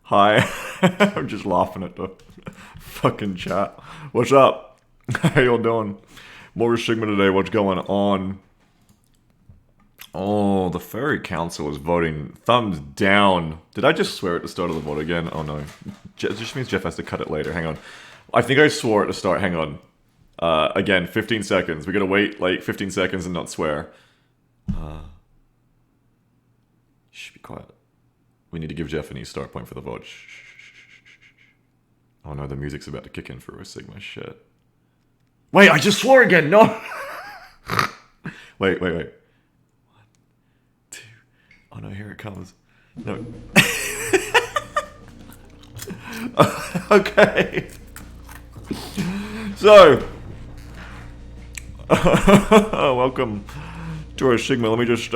Hi. I'm just laughing at the fucking chat. What's up? How y'all doing? More Rosigma today. What's going on? Oh, the Furry Council is voting thumbs down. Did I just swear at the start of the vote again? Oh no. It just means Jeff has to cut it later. Hang on. I think I swore at the start. Hang on. Again, 15 seconds. We gotta wait like 15 seconds and not swear. Shh, be quiet. We need to give Jeff a new start point for the vote. Shh, shh, shh, shh, shh. Oh no, the music's about to kick in for Rosigma. Shit. Wait, I just swore again! No! Wait. 1, 2... Oh no, here it comes. No. Okay. So... welcome to Rosigma. Let me just,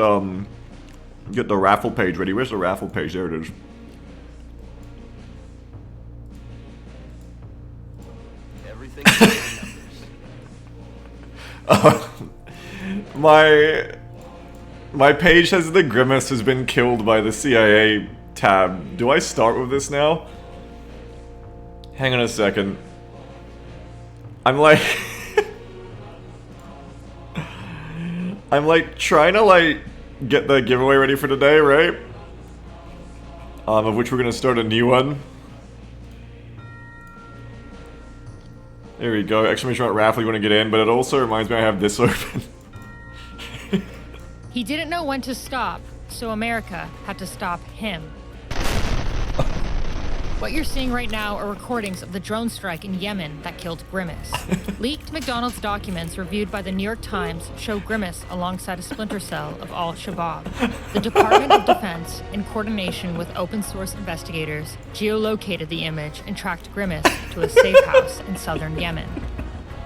get the raffle page ready. Where's the raffle page? There it is. My page says the Grimace has been killed by the CIA tab. Do I start with this now? Hang on a second. I'm like... I'm like trying to like get the giveaway ready for today, right? Of which we're gonna start a new one. There we go. Exclamation mark raffle, you want to get in, but it also reminds me I have this open. He didn't know when to stop, so America had to stop him. What you're seeing right now are recordings of the drone strike in Yemen that killed Grimace. Leaked McDonald's documents reviewed by the New York Times show Grimace alongside a splinter cell of Al-Shabaab. The Department of Defense, in coordination with open source investigators, geolocated the image and tracked Grimace to a safe house in southern Yemen.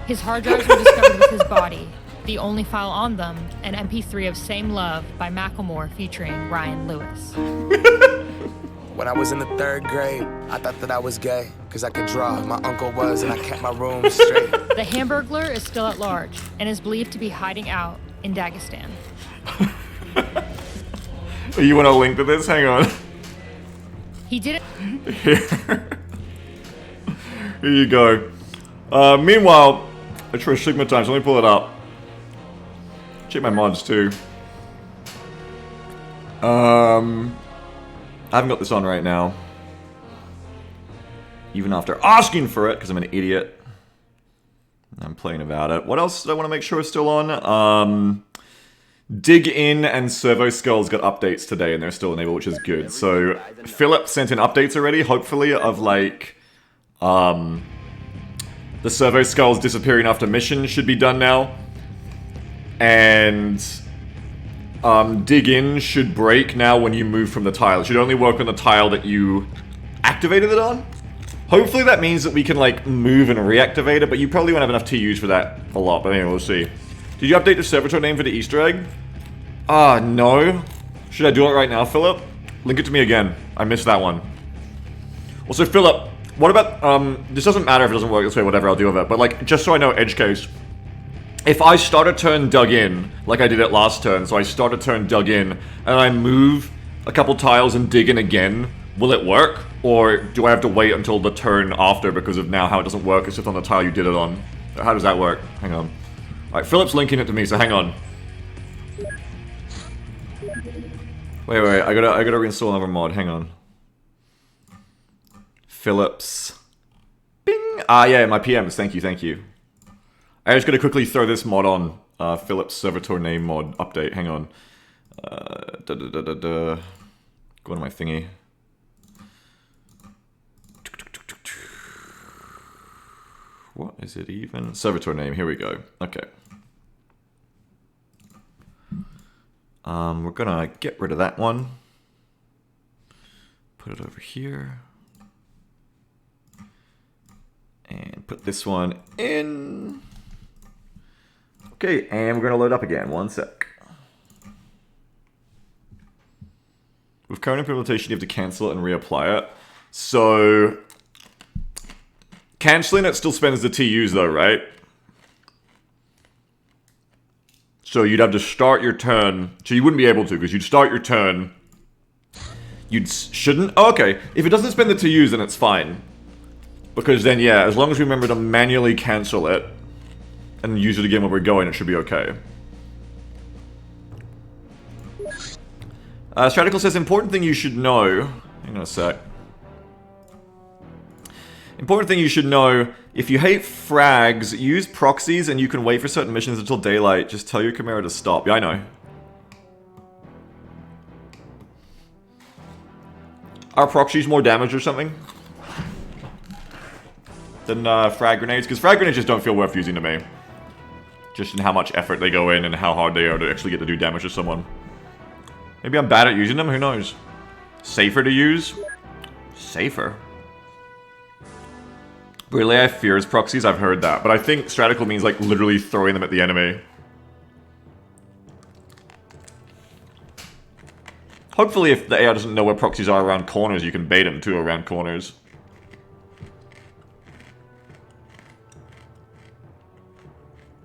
His hard drives were discovered with his body, the only file on them, an MP3 of Same Love by Macklemore featuring Ryan Lewis. When I was in the 3rd grade, I thought that I was gay, cause I could draw. My uncle was, and I kept my room straight. The Hamburglar is still at large, and is believed to be hiding out in Dagestan. You want a link to this? Hang on. He didn't... Here you go. Meanwhile, it's Rosigma time, so let me pull it up. Check my mods too. I haven't got this on right now. Even after asking for it, because I'm an idiot. I'm playing about it. What else did I want to make sure is still on? Dig In and Servo Skulls got updates today, and they're still enabled, which is good. So, Philip sent in updates already, hopefully, of like... the Servo Skulls disappearing after mission should be done now. And... Dig In should break now when you move from the tile. It should only work on the tile that you activated it on. Hopefully that means that we can like move and reactivate it, but you probably won't have enough TUs for that a lot, but anyway, we'll see. Did you update the servitor name for the Easter egg? No. Should I do it right now, Philip? Link it to me again. I missed that one. Also, Philip, what about, this doesn't matter if it doesn't work this way, whatever, I'll deal with it, but like, just so I know edge case. If I start a turn dug in, like I did it last turn, so I start a turn dug in, and I move a couple tiles and dig in again, will it work? Or do I have to wait until the turn after because of now how it doesn't work, it's just on the tile you did it on? How does that work? Hang on. Alright, Philip's linking it to me, so hang on. Wait, I gotta reinstall another mod, hang on. Philip's... Bing! Yeah, my PMs, thank you. I just gotta quickly throw this mod on. Philip's servitor name mod update. Hang on. Go to my thingy. What is it even? Servitor name. Here we go. Okay. We're gonna get rid of that one. Put it over here. And put this one in. Okay, and we're going to load up again. One sec. With current implementation, you have to cancel it and reapply it. So, canceling it still spends the TUs though, right? So you'd have to start your turn. So you wouldn't be able to, because you'd start your turn. shouldn't? Oh, okay. If it doesn't spend the 2Us, then it's fine. Because then, yeah, as long as we remember to manually cancel it and use it again when we're going, it should be okay. Stratical says, important thing you should know... Hang on a sec. Important thing you should know, if you hate frags, use proxies and you can wait for certain missions until daylight. Just tell your Chimera to stop. Yeah, I know. Are proxies more damage or something than frag grenades? Because frag grenades just don't feel worth using to me. Just in how much effort they go in and how hard they are to actually get to do damage to someone. Maybe I'm bad at using them, who knows? Safer to use? Safer? Relay fears proxies, I've heard that. But I think stratical means like literally throwing them at the enemy. Hopefully if the AI doesn't know where proxies are around corners, you can bait them too around corners.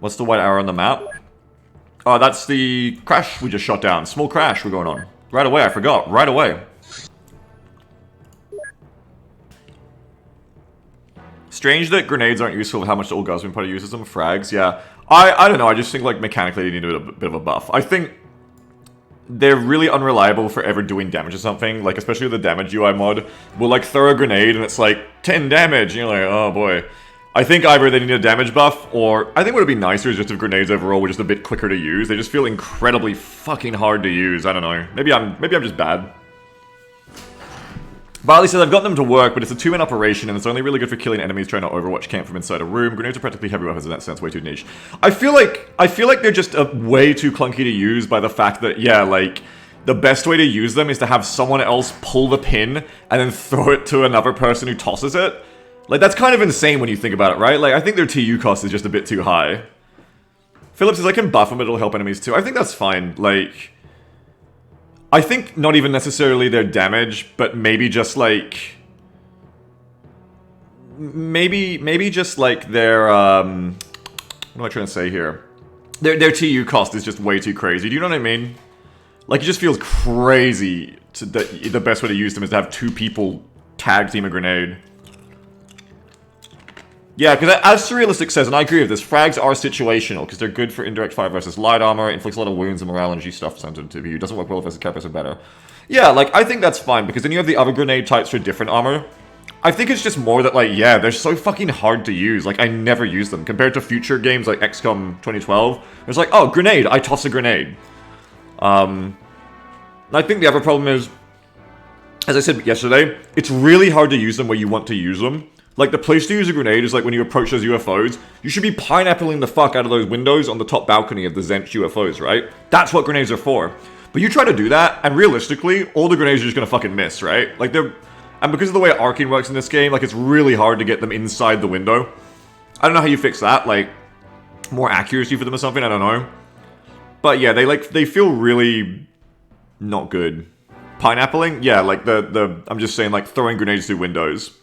What's the white arrow on the map? Oh, that's the crash we just shot down. Small crash we're going on. Right away, I forgot. Right away. Strange that grenades aren't useful for how much the old Gosman Potter uses them. Frags, yeah. I don't know, I just think like mechanically they need a bit of a buff. I think they're really unreliable for ever doing damage to something. Like, especially with the damage UI mod. We'll like throw a grenade and it's like 10 damage. And you're like, oh boy. I think either they need a damage buff, or I think what would be nicer is just if grenades overall were just a bit quicker to use. They just feel incredibly fucking hard to use. I don't know. Maybe I'm just bad. Barley says, I've gotten them to work, but it's a 2-man operation, and it's only really good for killing enemies trying to overwatch camp from inside a room. Grenades are practically heavy weapons in that sense, way too niche. I feel like they're just way too clunky to use by the fact that, yeah, like, the best way to use them is to have someone else pull the pin and then throw it to another person who tosses it. Like, that's kind of insane when you think about it, right? Like, I think their TU cost is just a bit too high. Philip says, I can buff them, but it'll help enemies too. I think that's fine. Like, I think not even necessarily their damage, but maybe just like... Maybe just like their, what am I trying to say here? Their TU cost is just way too crazy. Do you know what I mean? Like, it just feels crazy that the best way to use them is to have 2 people tag team a grenade. Yeah, because as Surrealistic says, and I agree with this, frags are situational, because they're good for indirect fire versus light armor, inflicts a lot of wounds and morale energy stuff sensitive to you, doesn't work well versus Capus or better. Yeah, like, I think that's fine, because then you have the other grenade types for different armor. I think it's just more that, like, yeah, they're so fucking hard to use, like, I never use them, compared to future games like XCOM 2012. It's like, oh, grenade, I toss a grenade. I think the other problem is, as I said yesterday, it's really hard to use them where you want to use them. Like, the place to use a grenade is like when you approach those UFOs, you should be pineappling the fuck out of those windows on the top balcony of the Zench UFOs, right? That's what grenades are for. But you try to do that, and realistically, all the grenades are just gonna fucking miss, right? Like, they're... And because of the way arcing works in this game, like, it's really hard to get them inside the window. I don't know how you fix that, like, more accuracy for them or something, I don't know. But yeah, they feel really not good. Pineappling? Yeah, like, I'm just saying, like, throwing grenades through windows.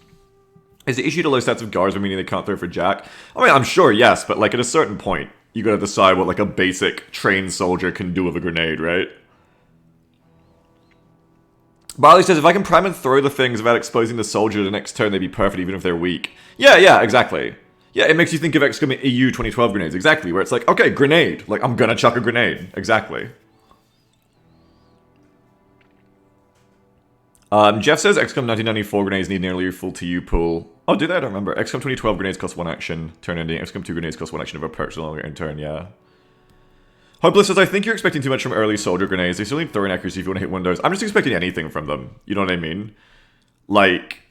Is the issue to low stats of guardsmen meaning they can't throw for Jack? I mean, I'm sure, yes, but like at a certain point, you gotta decide what like a basic trained soldier can do with a grenade, right? Barley says, if I can prime and throw the things without exposing the soldier the next turn, they'd be perfect even if they're weak. Yeah, exactly. Yeah, it makes you think of XCOM EU 2012 grenades, exactly, where it's like, okay, grenade. Like, I'm gonna chuck a grenade. Exactly. Jeff says XCOM 1994 grenades need nearly a full TU pool. Oh, do they? I don't remember. XCOM 2012 grenades cost 1 action, turn ending. XCOM 2 grenades cost 1 action of a perch no longer in turn, yeah. Hopeless says, I think you're expecting too much from early soldier grenades. They still need throwing accuracy if you want to hit windows. I'm just expecting anything from them. You know what I mean? Like,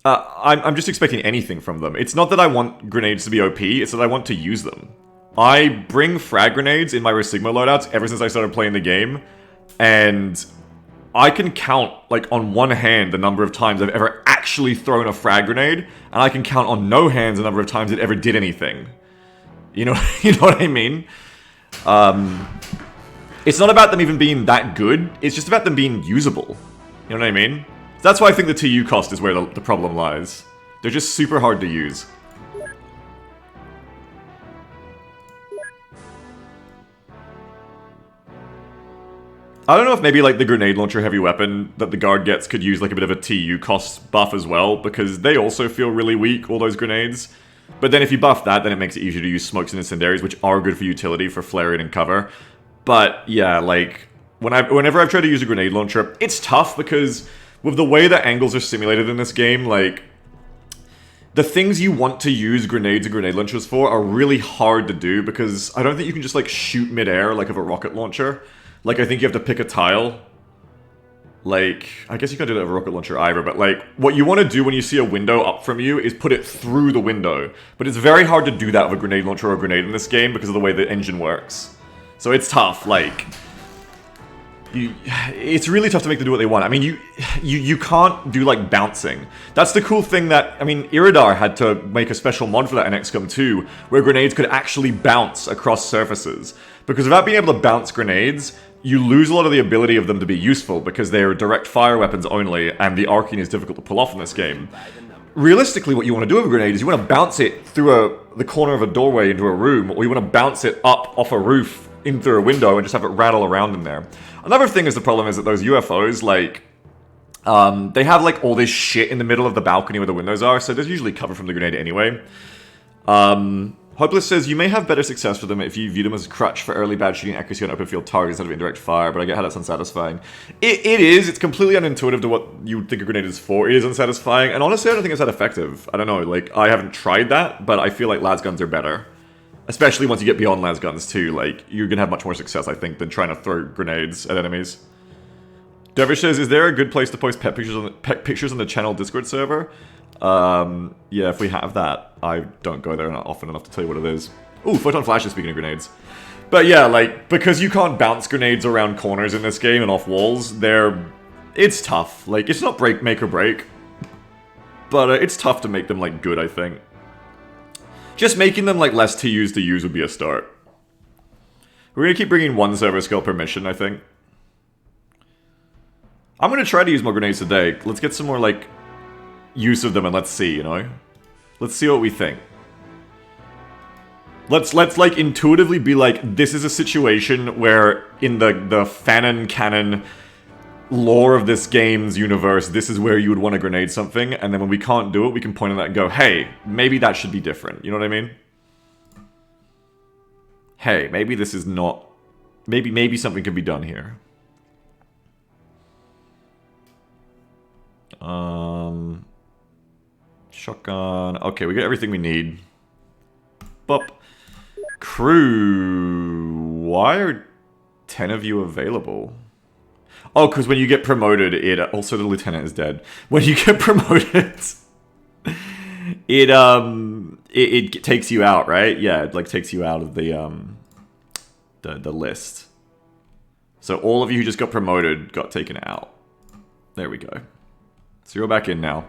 I'm just expecting anything from them. It's not that I want grenades to be OP, it's that I want to use them. I bring frag grenades in my Rosigma loadouts ever since I started playing the game, and I can count, like, on one hand the number of times I've ever actually thrown a frag grenade, and I can count on no hands the number of times it ever did anything. You know, you know what I mean? It's not about them even being that good, it's just about them being usable. You know what I mean? That's why I think the TU cost is where the problem lies. They're just super hard to use. I don't know if maybe like the grenade launcher heavy weapon that the guard gets could use like a bit of a TU cost buff as well, because they also feel really weak, all those grenades. But then if you buff that, then it makes it easier to use smokes and incendiaries, which are good for utility for flaring and cover. But yeah, like whenever I've tried to use a grenade launcher, it's tough because with the way that angles are simulated in this game, like the things you want to use grenades and grenade launchers for are really hard to do because I don't think you can just like shoot midair like of a rocket launcher. Like I think you have to pick a tile. Like, I guess you can't do that with a rocket launcher either, but like, what you want to do when you see a window up from you is put it through the window. But it's very hard to do that with a grenade launcher or a grenade in this game because of the way the engine works. So it's tough, like... it's really tough to make them do what they want. I mean, you can't do, like, bouncing. That's the cool thing that... I mean, Iridar had to make a special mod for that in XCOM 2, where grenades could actually bounce across surfaces. Because without being able to bounce grenades, you lose a lot of the ability of them to be useful, because they are direct fire weapons only, and the arcing is difficult to pull off in this game. Realistically, what you want to do with a grenade is you want to bounce it through the corner of a doorway into a room, or you want to bounce it up off a roof in through a window and just have it rattle around in there. Another thing is the problem is that those UFOs, like, they have, like, all this shit in the middle of the balcony where the windows are, so there's usually cover from the grenade anyway. Hopeless says, you may have better success with them if you view them as a crutch for early bad shooting accuracy on open field targets instead of indirect fire, but I get how that's unsatisfying. It is, it's completely unintuitive to what you would think a grenade is for. It is unsatisfying, and honestly I don't think it's that effective. I don't know, like, I haven't tried that, but I feel like las guns are better. Especially once you get beyond las guns too, like, you're gonna have much more success, I think, than trying to throw grenades at enemies. Dervish says, is there a good place to post pet pictures on the channel Discord server? Yeah, if we have that. I don't go there often enough to tell you what it is. Ooh, photon flashes, speaking of grenades. But yeah, like, because you can't bounce grenades around corners in this game and off walls, it's tough. Like, it's not make or break. But it's tough to make them, like, good, I think. Just making them, like, less to use would be a start. We're gonna keep bringing one server skill per mission, I think. I'm gonna try to use more grenades today. Let's get some more, like, use of them and let's see, you know? Let's see what we think. Let's like, intuitively be like, this is a situation where in the fanon canon lore of this game's universe, this is where you would want to grenade something, and then when we can't do it, we can point at that and go, hey, maybe that should be different. You know what I mean? Hey, maybe this is not... Maybe something can be done here. Shotgun. Okay, we got everything we need. Bop. Crew. Why are 10 of you available? Oh, because when you get promoted, also the lieutenant is dead. When you get promoted, it takes you out, right? Yeah, it like takes you out of the list. So all of you who just got promoted got taken out. There we go. So you're back in now.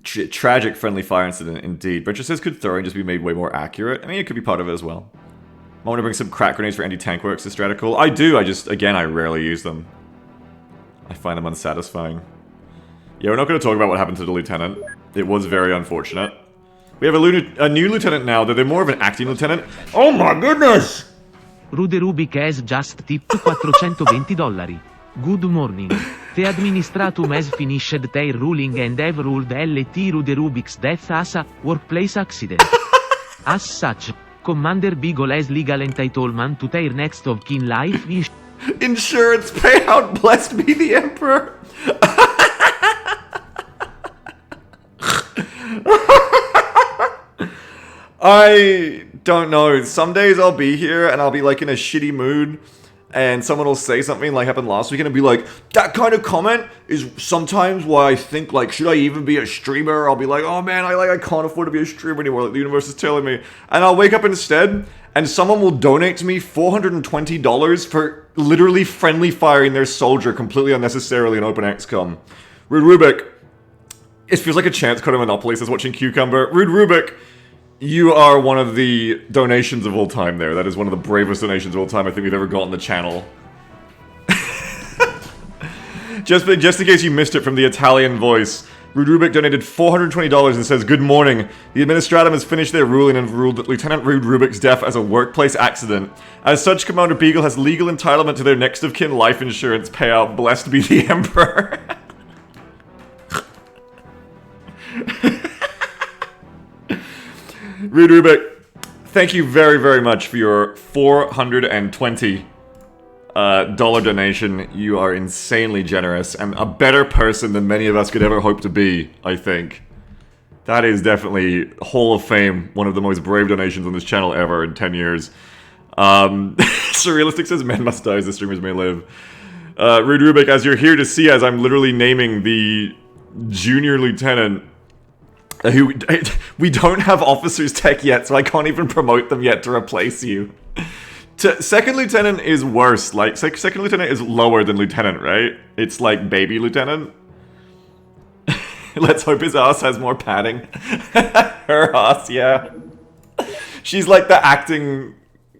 Tragic friendly fire incident, indeed. Brencher says, could throwing just be made way more accurate? I mean, it could be part of it as well. I want to bring some crack grenades for anti-tank works to Stratical. I do, again, I rarely use them. I find them unsatisfying. Yeah, we're not going to talk about what happened to the lieutenant. It was very unfortunate. We have a new lieutenant now, though they're more of an acting lieutenant. Oh my goodness! Rude Rubik has just tipped $420. Good morning. The administratum has finished their ruling and have ruled LT Rude Rubik's death as a workplace accident. As such, Commander Beagle has legal entitlement to their next of kin life insurance payout, blessed be the Emperor! I don't know. Some days I'll be here and I'll be like in a shitty mood and someone will say something like happened last week and I'll be like, that kind of comment is sometimes why I think like, should I even be a streamer? I'll be like, oh man, I can't afford to be a streamer anymore, like the universe is telling me. And I'll wake up instead and someone will donate to me $420 for literally friendly firing their soldier completely unnecessarily in OpenXCOM. Rude Rubik. It feels like a chance code of Monopoly says watching Cucumber. Rude Rubik. You are one of the donations of all time there. That is one of the bravest donations of all time I think we've ever got on the channel. just in case you missed it from the Italian voice, Rude Rubik donated $420 and says, "Good morning. The Administratum has finished their ruling and ruled that Lieutenant Rude Rubik's death as a workplace accident. As such, Commander Beagle has legal entitlement to their next of kin life insurance payout. Blessed be the Emperor." Rude Rubik, thank you very, very much for your $420 dollar donation. You are insanely generous and a better person than many of us could ever hope to be, I think. That is definitely Hall of Fame, one of the most brave donations on this channel ever in 10 years. Surrealistic says, "Men must die as the streamers may live." Rude Rubik, as you're here to see, as I'm literally naming the junior lieutenant, who we don't have officers tech yet, so I can't even promote them yet to replace you. Second lieutenant is worse. Like, second lieutenant is lower than lieutenant, right? It's like baby lieutenant. Let's hope his ass has more padding. Her ass, yeah. She's like the acting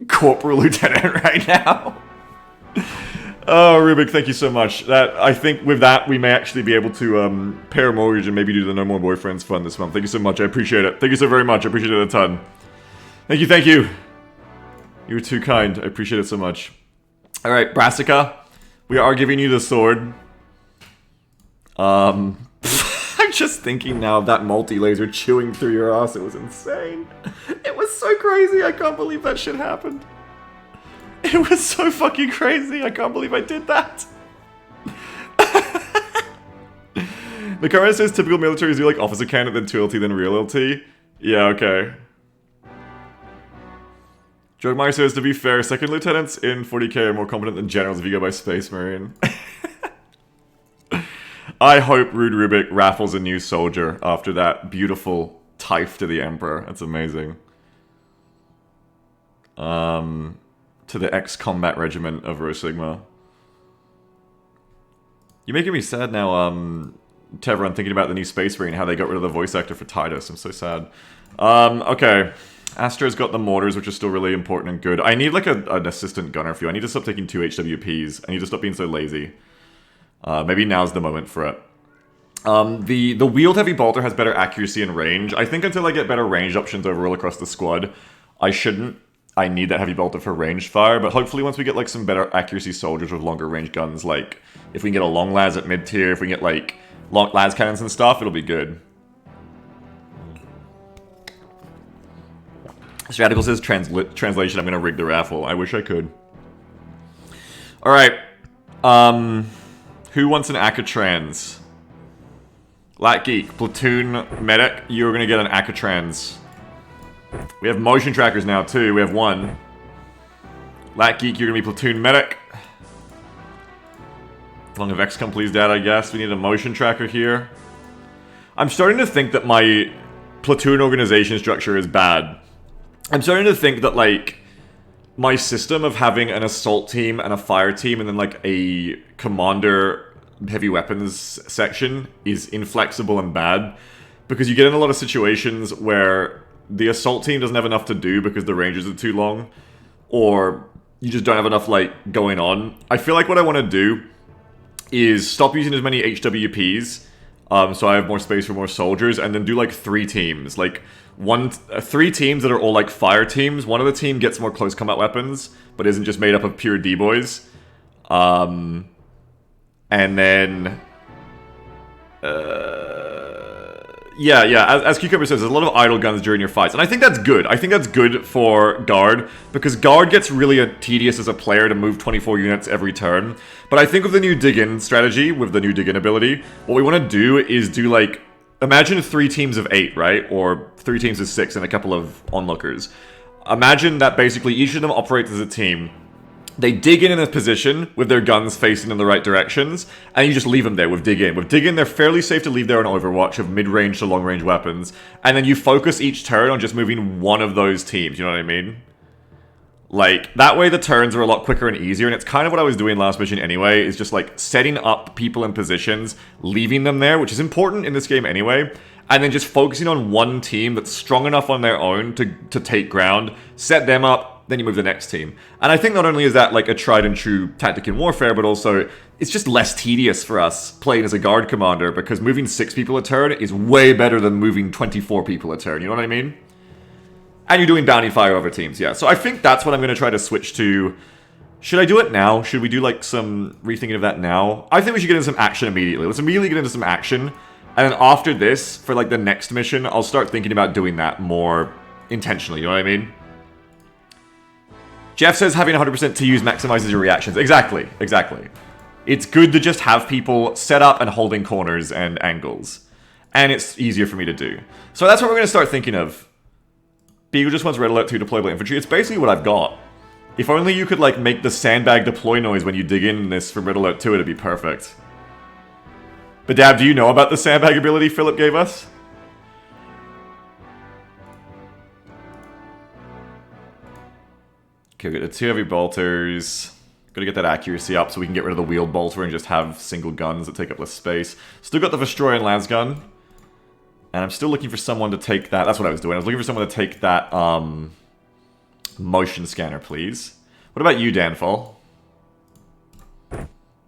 corporal lieutenant right now. Oh, Rubik, thank you so much. I think with that, we may actually be able to pay our mortgage and maybe do the No More Boyfriends fund this month. Thank you so much. I appreciate it. Thank you so very much. I appreciate it a ton. Thank you, thank you. You were too kind. I appreciate it so much. Alright, Brassica. We are giving you the sword. I'm just thinking now of that multi-laser chewing through your ass. It was insane. It was so crazy. I can't believe that shit happened. It was so fucking crazy. I can't believe I did that. The comment says typical militaries do like officer candidate, then 2LT, then real LT. Yeah, okay. Jogmeyer says, to be fair, second lieutenants in 40k are more competent than generals if you go by Space Marine. I hope Rude Rubik raffles a new soldier after that beautiful Typh to the Emperor. That's amazing. To the ex-combat regiment of Rosigma. You're making me sad now, Tevron, thinking about the new Space Marine, how they got rid of the voice actor for Titus. I'm so sad. Okay. Astro's got the mortars, which are still really important and good. I need like an assistant gunner for you. I need to stop taking 2 HWPs. I need to stop being so lazy. Maybe now's the moment for it. The wheeled heavy bolter has better accuracy and range. I think until I get better range options overall across the squad, I need that heavy bolter for ranged fire, but hopefully once we get like some better accuracy soldiers with longer range guns, like if we can get a long las at mid tier, if we can get like long las cannons and stuff, it'll be good. Stratical says translation, I'm gonna rig the raffle. I wish I could. Alright. Who wants an Acatrans? Lat Geek, Platoon Medic, you're gonna get an Acatrans. We have motion trackers now too, we have one. Lat Geek, you're gonna be Platoon Medic. Long of XCOM please dad, I guess. We need a motion tracker here. I'm starting to think that my platoon organization structure is bad. I'm starting to think that, like, my system of having an assault team and a fire team and then, like, a commander heavy weapons section is inflexible and bad. Because you get in a lot of situations where the assault team doesn't have enough to do because the ranges are too long. Or you just don't have enough, like, going on. I feel like what I want to do is stop using as many HWPs, so I have more space for more soldiers, and then do, like, 3 teams. Like, 3 teams that are all like fire teams. One of the team gets more close combat weapons, but isn't just made up of pure D-boys. And then... as Cucumber says, there's a lot of idle guns during your fights. And I think that's good. I think that's good for Guard, because Guard gets really tedious as a player to move 24 units every turn. But I think with the new dig-in strategy, with the new dig-in ability, what we want to do is do like... Imagine 3 teams of 8, right? Or 3 teams of 6 and a couple of onlookers. Imagine that basically each of them operates as a team. They dig in a position with their guns facing in the right directions, and you just leave them there with dig in. With dig in, they're fairly safe to leave there on Overwatch of mid-range to long-range weapons, and then you focus each turn on just moving one of those teams, you know what I mean? Like, that way the turns are a lot quicker and easier, and it's kind of what I was doing last mission anyway, is just like setting up people in positions, leaving them there, which is important in this game anyway, and then just focusing on one team that's strong enough on their own to take ground, set them up, then you move the next team. And I think not only is that like a tried and true tactic in warfare, but also it's just less tedious for us playing as a guard commander, because moving 6 people a turn is way better than moving 24 people a turn, you know what I mean? And you're doing bounty fire over teams, yeah. So I think that's what I'm going to try to switch to. Should I do it now? Should we do like some rethinking of that now? I think we should get into some action immediately. Let's immediately get into some action. And then after this, for like the next mission, I'll start thinking about doing that more intentionally, you know what I mean? Jeff says having 100% to use maximizes your reactions. Exactly, exactly. It's good to just have people set up and holding corners and angles. And it's easier for me to do. So that's what we're going to start thinking of. Beagle just wants Red Alert 2 deployable infantry. It's basically what I've got. If only you could like make the sandbag deploy noise when you dig in this from Red Alert 2, it'd be perfect. But Dab, do you know about the sandbag ability Philip gave us? Okay, we got the 2 heavy bolters. Gotta get that accuracy up so we can get rid of the wheeled bolter and just have single guns that take up less space. Still got the Destroyer and Lasgun. And I'm still looking for someone to take that. That's what I was doing. I was looking for someone to take that motion scanner, please. What about you, Danfall?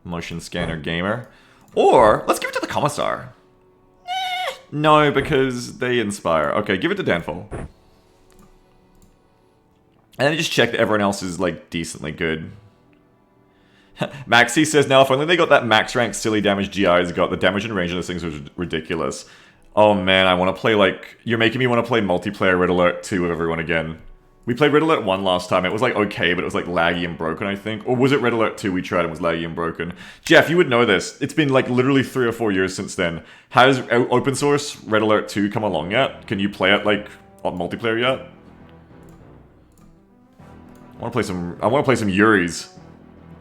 Motion scanner gamer. Or, let's give it to the Commissar. No, because they inspire. Okay, give it to Danfall. And then just check that everyone else is, like, decently good. Maxi says, now if only they got that max rank silly damage GI's got, the damage and range of those things was ridiculous. Oh man, I want to play, like, you're making me want to play multiplayer Red Alert 2 with everyone again. We played Red Alert 1 last time, it was like okay, but it was like laggy and broken, I think. Or was it Red Alert 2 we tried and was laggy and broken? Jeff, you would know this. It's been like literally 3 or 4 years since then. Has open source Red Alert 2 come along yet? Can you play it like on multiplayer yet? I want to play some Yuri's.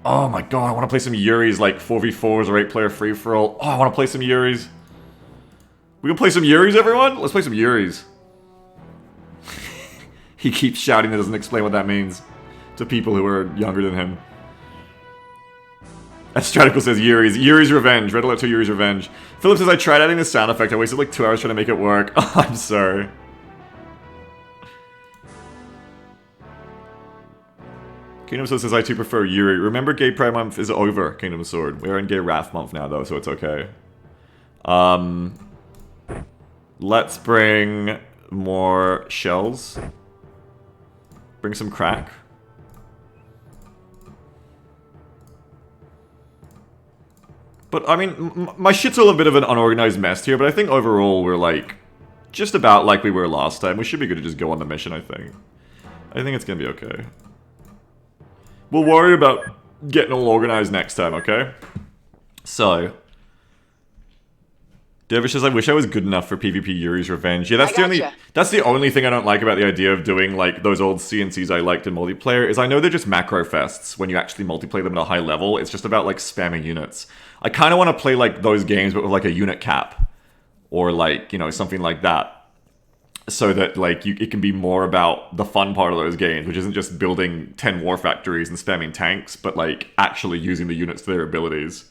Oh my god, I want to play some Yuri's like 4v4s or 8-player free-for-all. Oh, I want to play some Yuri's. We can play some Yuri's, everyone? Let's play some Yuri's. He keeps shouting that doesn't explain what that means to people who are younger than him. Astratical says Yuri's. Yuri's Revenge. Red Alert 2 Yuri's Revenge. Philip says, I tried adding this sound effect. I wasted like 2 hours trying to make it work. Oh, I'm sorry. Kingdom Sword says, I too prefer Yuri. Remember, Gay Pride Month is over, Kingdom Sword. We're in Gay Wrath Month now, though, so it's okay. Let's bring more shells. Bring some crack. But, I mean, my shit's all a bit of an unorganized mess here, but I think overall we're, like, just about like we were last time. We should be good to just go on the mission, I think. I think it's gonna be okay. We'll worry about getting all organized next time, okay? So... Dervish says, I wish I was good enough for PvP Yuri's Revenge. Yeah, that's the only thing I don't like about the idea of doing, like, those old CNCs I liked in multiplayer, is I know they're just macro fests when you actually multiplayer them at a high level. It's just about, like, spamming units. I kind of want to play, like, those games, but with, like, a unit cap. Or, like, you know, something like that. So that, like, it can be more about the fun part of those games, which isn't just building 10 war factories and spamming tanks, but, like, actually using the units to their abilities.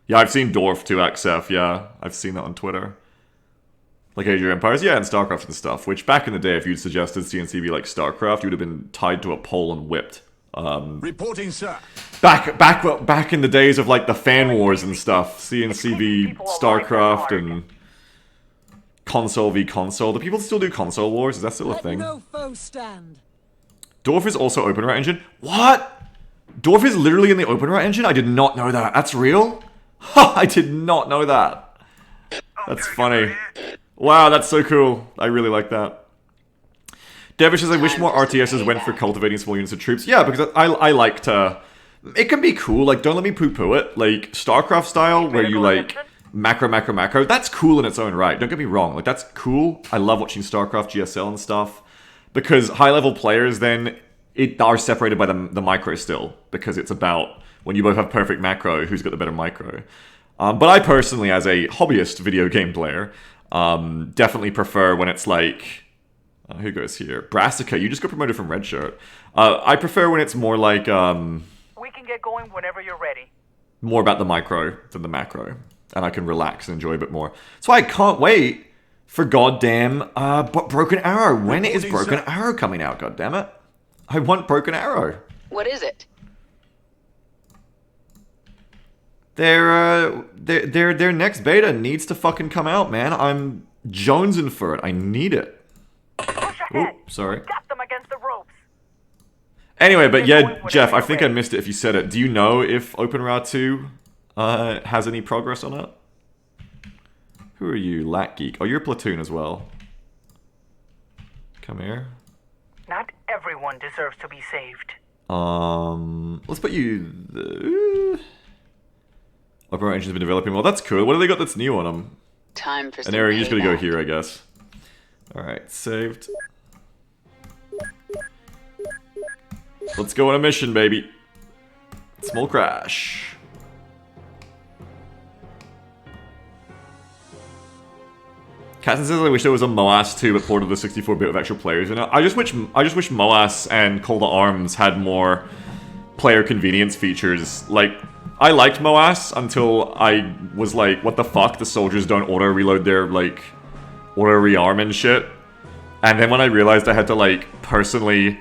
Yeah, I've seen Dwarf too, XF, yeah. I've seen that on Twitter. Like Age of Empires, yeah, and StarCraft and stuff, which back in the day, if you'd suggested CNC be like StarCraft, you would have been tied to a pole and whipped. Reporting, sir. Back in the days of like the fan wars and stuff, CNC v StarCraft and console v console. Do people still do console wars? Is that still a thing? No foe stand. Dwarf is also OpenRat engine? What? Dwarf is literally in the OpenRat engine? I did not know that. That's real? Ha! I did not know that. That's funny. Wow, that's so cool. I really like that. Devish says, I wish more RTSs went for cultivating small units of troops. Yeah, because I like to... It can be cool, like, don't let me poo-poo it. Like, StarCraft style, where you, like, macro, that's cool in its own right. Don't get me wrong, like, that's cool. I love watching StarCraft GSL and stuff. Because high-level players, then, are separated by the micro still. Because it's about... when you both have perfect macro, who's got the better micro. But I personally, as a hobbyist video game player, definitely prefer when it's like... who goes here? Brassica, you just got promoted from Red Shirt. I prefer when it's more like... we can get going whenever you're ready. More about the micro than the macro. And I can relax and enjoy a bit more. That's why I can't wait for goddamn Broken Arrow. When is Broken Arrow coming out, goddammit? I want Broken Arrow. What is it? Their next beta needs to fucking come out, man. I'm jonesing for it. I need it. Push ahead. Oh, sorry. Got them against the ropes. Anyway, but yeah, Jeff, I think I missed it if you said it. Do you know if OpenRA 2 has any progress on it? Who are you, Lat Geek? Oh, you're Platoon as well. Come here. Not everyone deserves to be saved. Let's put you... OpenRA Engine's been developing well. That's cool. What have they got that's new on them? Time for some An area, you're just gonna go payback. here, I guess. Alright, saved. Let's go on a mission, baby. Small crash. Katzen says I wish there was a MOAS 2 but ported the 64-bit with actual players. And I just wish MOAS and Call to Arms had more player convenience features. Like, I liked MOAS until I was like, what the fuck? The soldiers don't auto-reload their, like, auto-rearm and shit. And then when I realized I had to, like, personally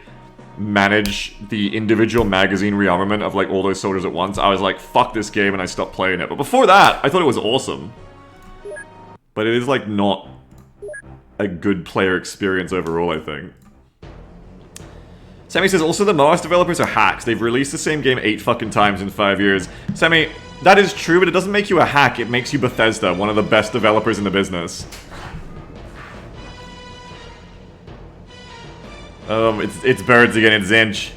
manage the individual magazine rearmament of, like, all those soldiers at once, I was like, fuck this game, and I stopped playing it. But before that, I thought it was awesome. But it is, like, not a good player experience overall, I think. Sammy says, also the MOAS developers are hacks. They've released the same game 8 fucking times in 5 years. Sammy, that is true, but it doesn't make you a hack. It makes you Bethesda, one of the best developers in the business. It's birds again, it's Zench.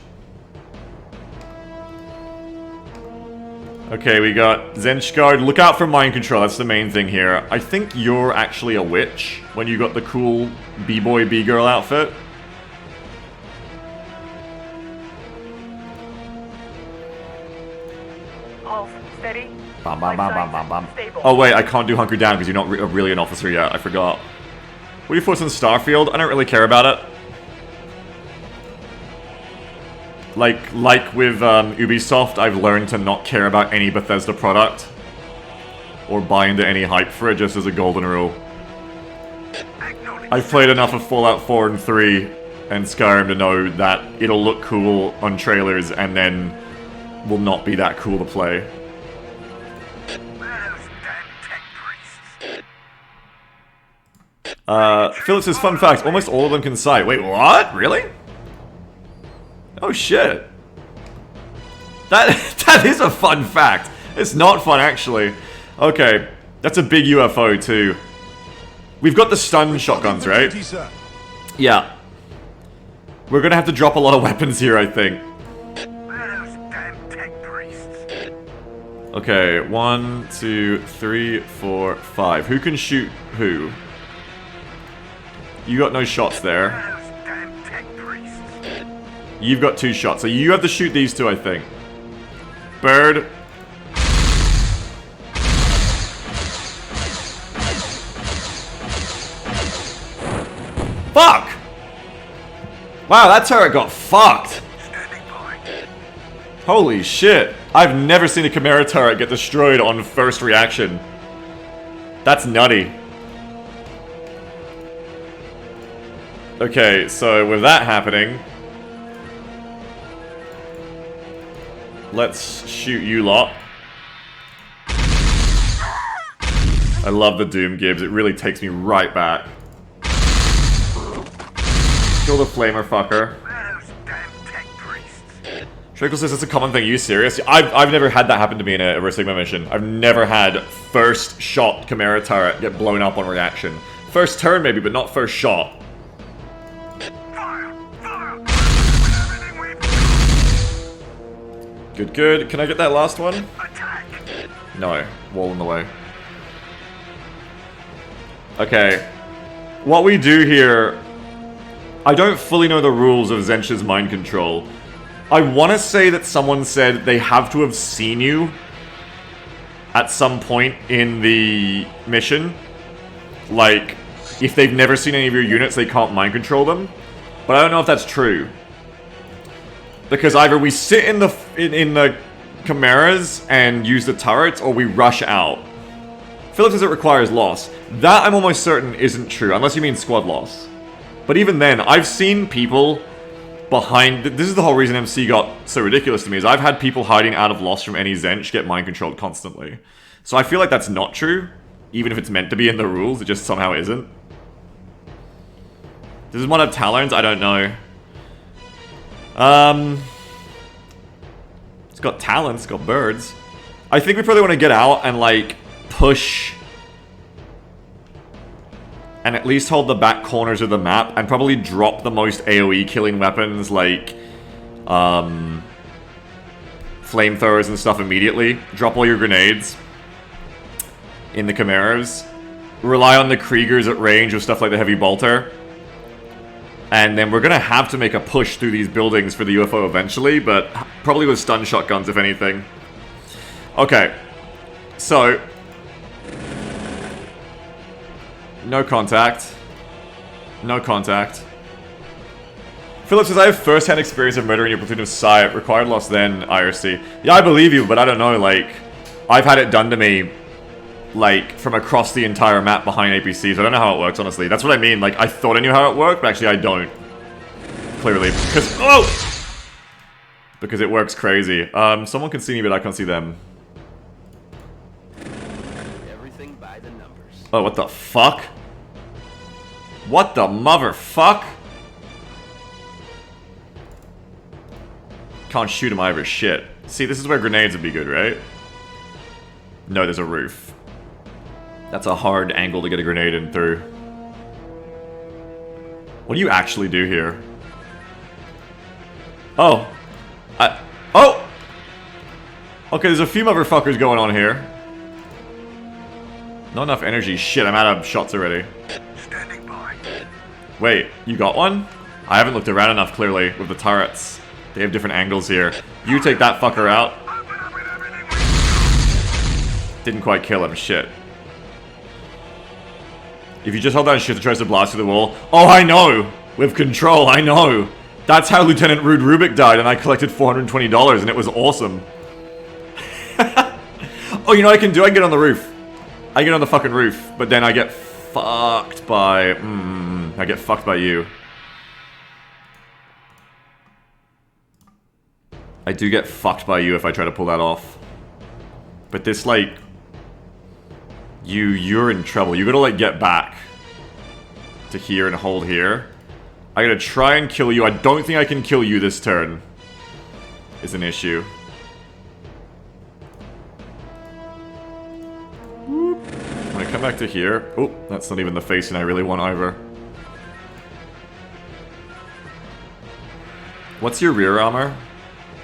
Okay, we got Zenchgard. Look out for mind control, that's the main thing here. I think you're actually a witch when you got the cool B-boy, B-girl outfit. Pulse, steady. Bam, bam, bam, bam, bam, bam. Stable. Oh wait, I can't do hunker down because you're not really an officer yet, I forgot. What are your thoughts on Starfield? I don't really care about it. Like with Ubisoft, I've learned to not care about any Bethesda product. Or buy into any hype for it, just as a golden rule. I've played enough of Fallout 4 and 3 and Skyrim to know that it'll look cool on trailers and then will not be that cool to play. Philip says, fun fact, almost all of them can sight. Wait, what? Really? Oh shit. That is a fun fact. It's not fun, actually. Okay, that's a big UFO, too. We've got the stun shotguns, right? Yeah. We're gonna have to drop a lot of weapons here, I think. Okay, 1, 2, 3, 4, 5. Who can shoot who? You got no shots there. You've got 2 shots, so you have to shoot these 2, I think. Bird. Fuck! Wow, that turret got fucked! Holy shit. I've never seen a Chimera turret get destroyed on first reaction. That's nutty. Okay, so with that happening... let's shoot you lot. I love the Doom Gibbs, it really takes me right back. Kill the flamer fucker. Trickle says it's a common thing. Are you serious? I've never had that happen to me in a Rosigma mission. I've never had first shot Chimera turret get blown up on reaction. First turn maybe, but not first shot. Good, good. Can I get that last one? No. Wall in the way. Okay. What we do here... I don't fully know the rules of Zench's mind control. I want to say that someone said they have to have seen you at some point in the mission. Like, if they've never seen any of your units, they can't mind control them. But I don't know if that's true. Because either we sit in the Chimeras and use the turrets, or we rush out. Philip says it requires loss. That I'm almost certain isn't true, unless you mean squad loss. But even then, I've seen people behind... This is the whole reason MC got so ridiculous to me, is I've had people hiding out of Lost from any Zench get mind-controlled constantly. So I feel like that's not true, even if it's meant to be in the rules, it just somehow isn't. Does this one have talons? I don't know. It's got talons, it's got birds. I think we probably want to get out and, like, push... and at least hold the back corners of the map, and probably drop the most AoE killing weapons, like, flamethrowers and stuff immediately. Drop all your grenades in the Chimeras. Rely on the Kriegers at range with stuff like the Heavy Bolter. And then we're gonna have to make a push through these buildings for the UFO eventually, but probably with stun shotguns, if anything. Okay. So... no contact. No contact. Philip says, I have first-hand experience of murdering your platoon of Psy. Required loss then, IRC. Yeah, I believe you, but I don't know, like... I've had it done to me, like, from across the entire map behind APCs. I don't know how it works, honestly. That's what I mean. Like, I thought I knew how it worked, but actually I don't. Clearly. Because... oh! Because it works crazy. Someone can see me, but I can't see them. Everything by the numbers. Oh, what the fuck? What the motherfuck? Can't shoot him either, shit. See, this is where grenades would be good, right? No, there's a roof. That's a hard angle to get a grenade in through. What do you actually do here? Oh. Oh! Okay, there's a few motherfuckers going on here. Not enough energy. Shit, I'm out of shots already. Standing by. Wait, you got one? I haven't looked around enough, clearly, with the turrets. They have different angles here. You take that fucker out. Didn't quite kill him, shit. If you just hold down shift, it tries to blast through the wall. Oh, I know! With control, I know! That's how Lieutenant Rude Rubik died, and I collected $420, and it was awesome. Oh, you know what I can do? I can get on the roof. I get on the fucking roof, but then I get fucked by... I get fucked by you. I do get fucked by you if I try to pull that off. But this, like... You're in trouble. You gotta, like, get back to here and hold here. I gotta try and kill you. I don't think I can kill you this turn. Is an issue. When I come back to here... Oh, that's not even the facing I really want either. What's your rear armor?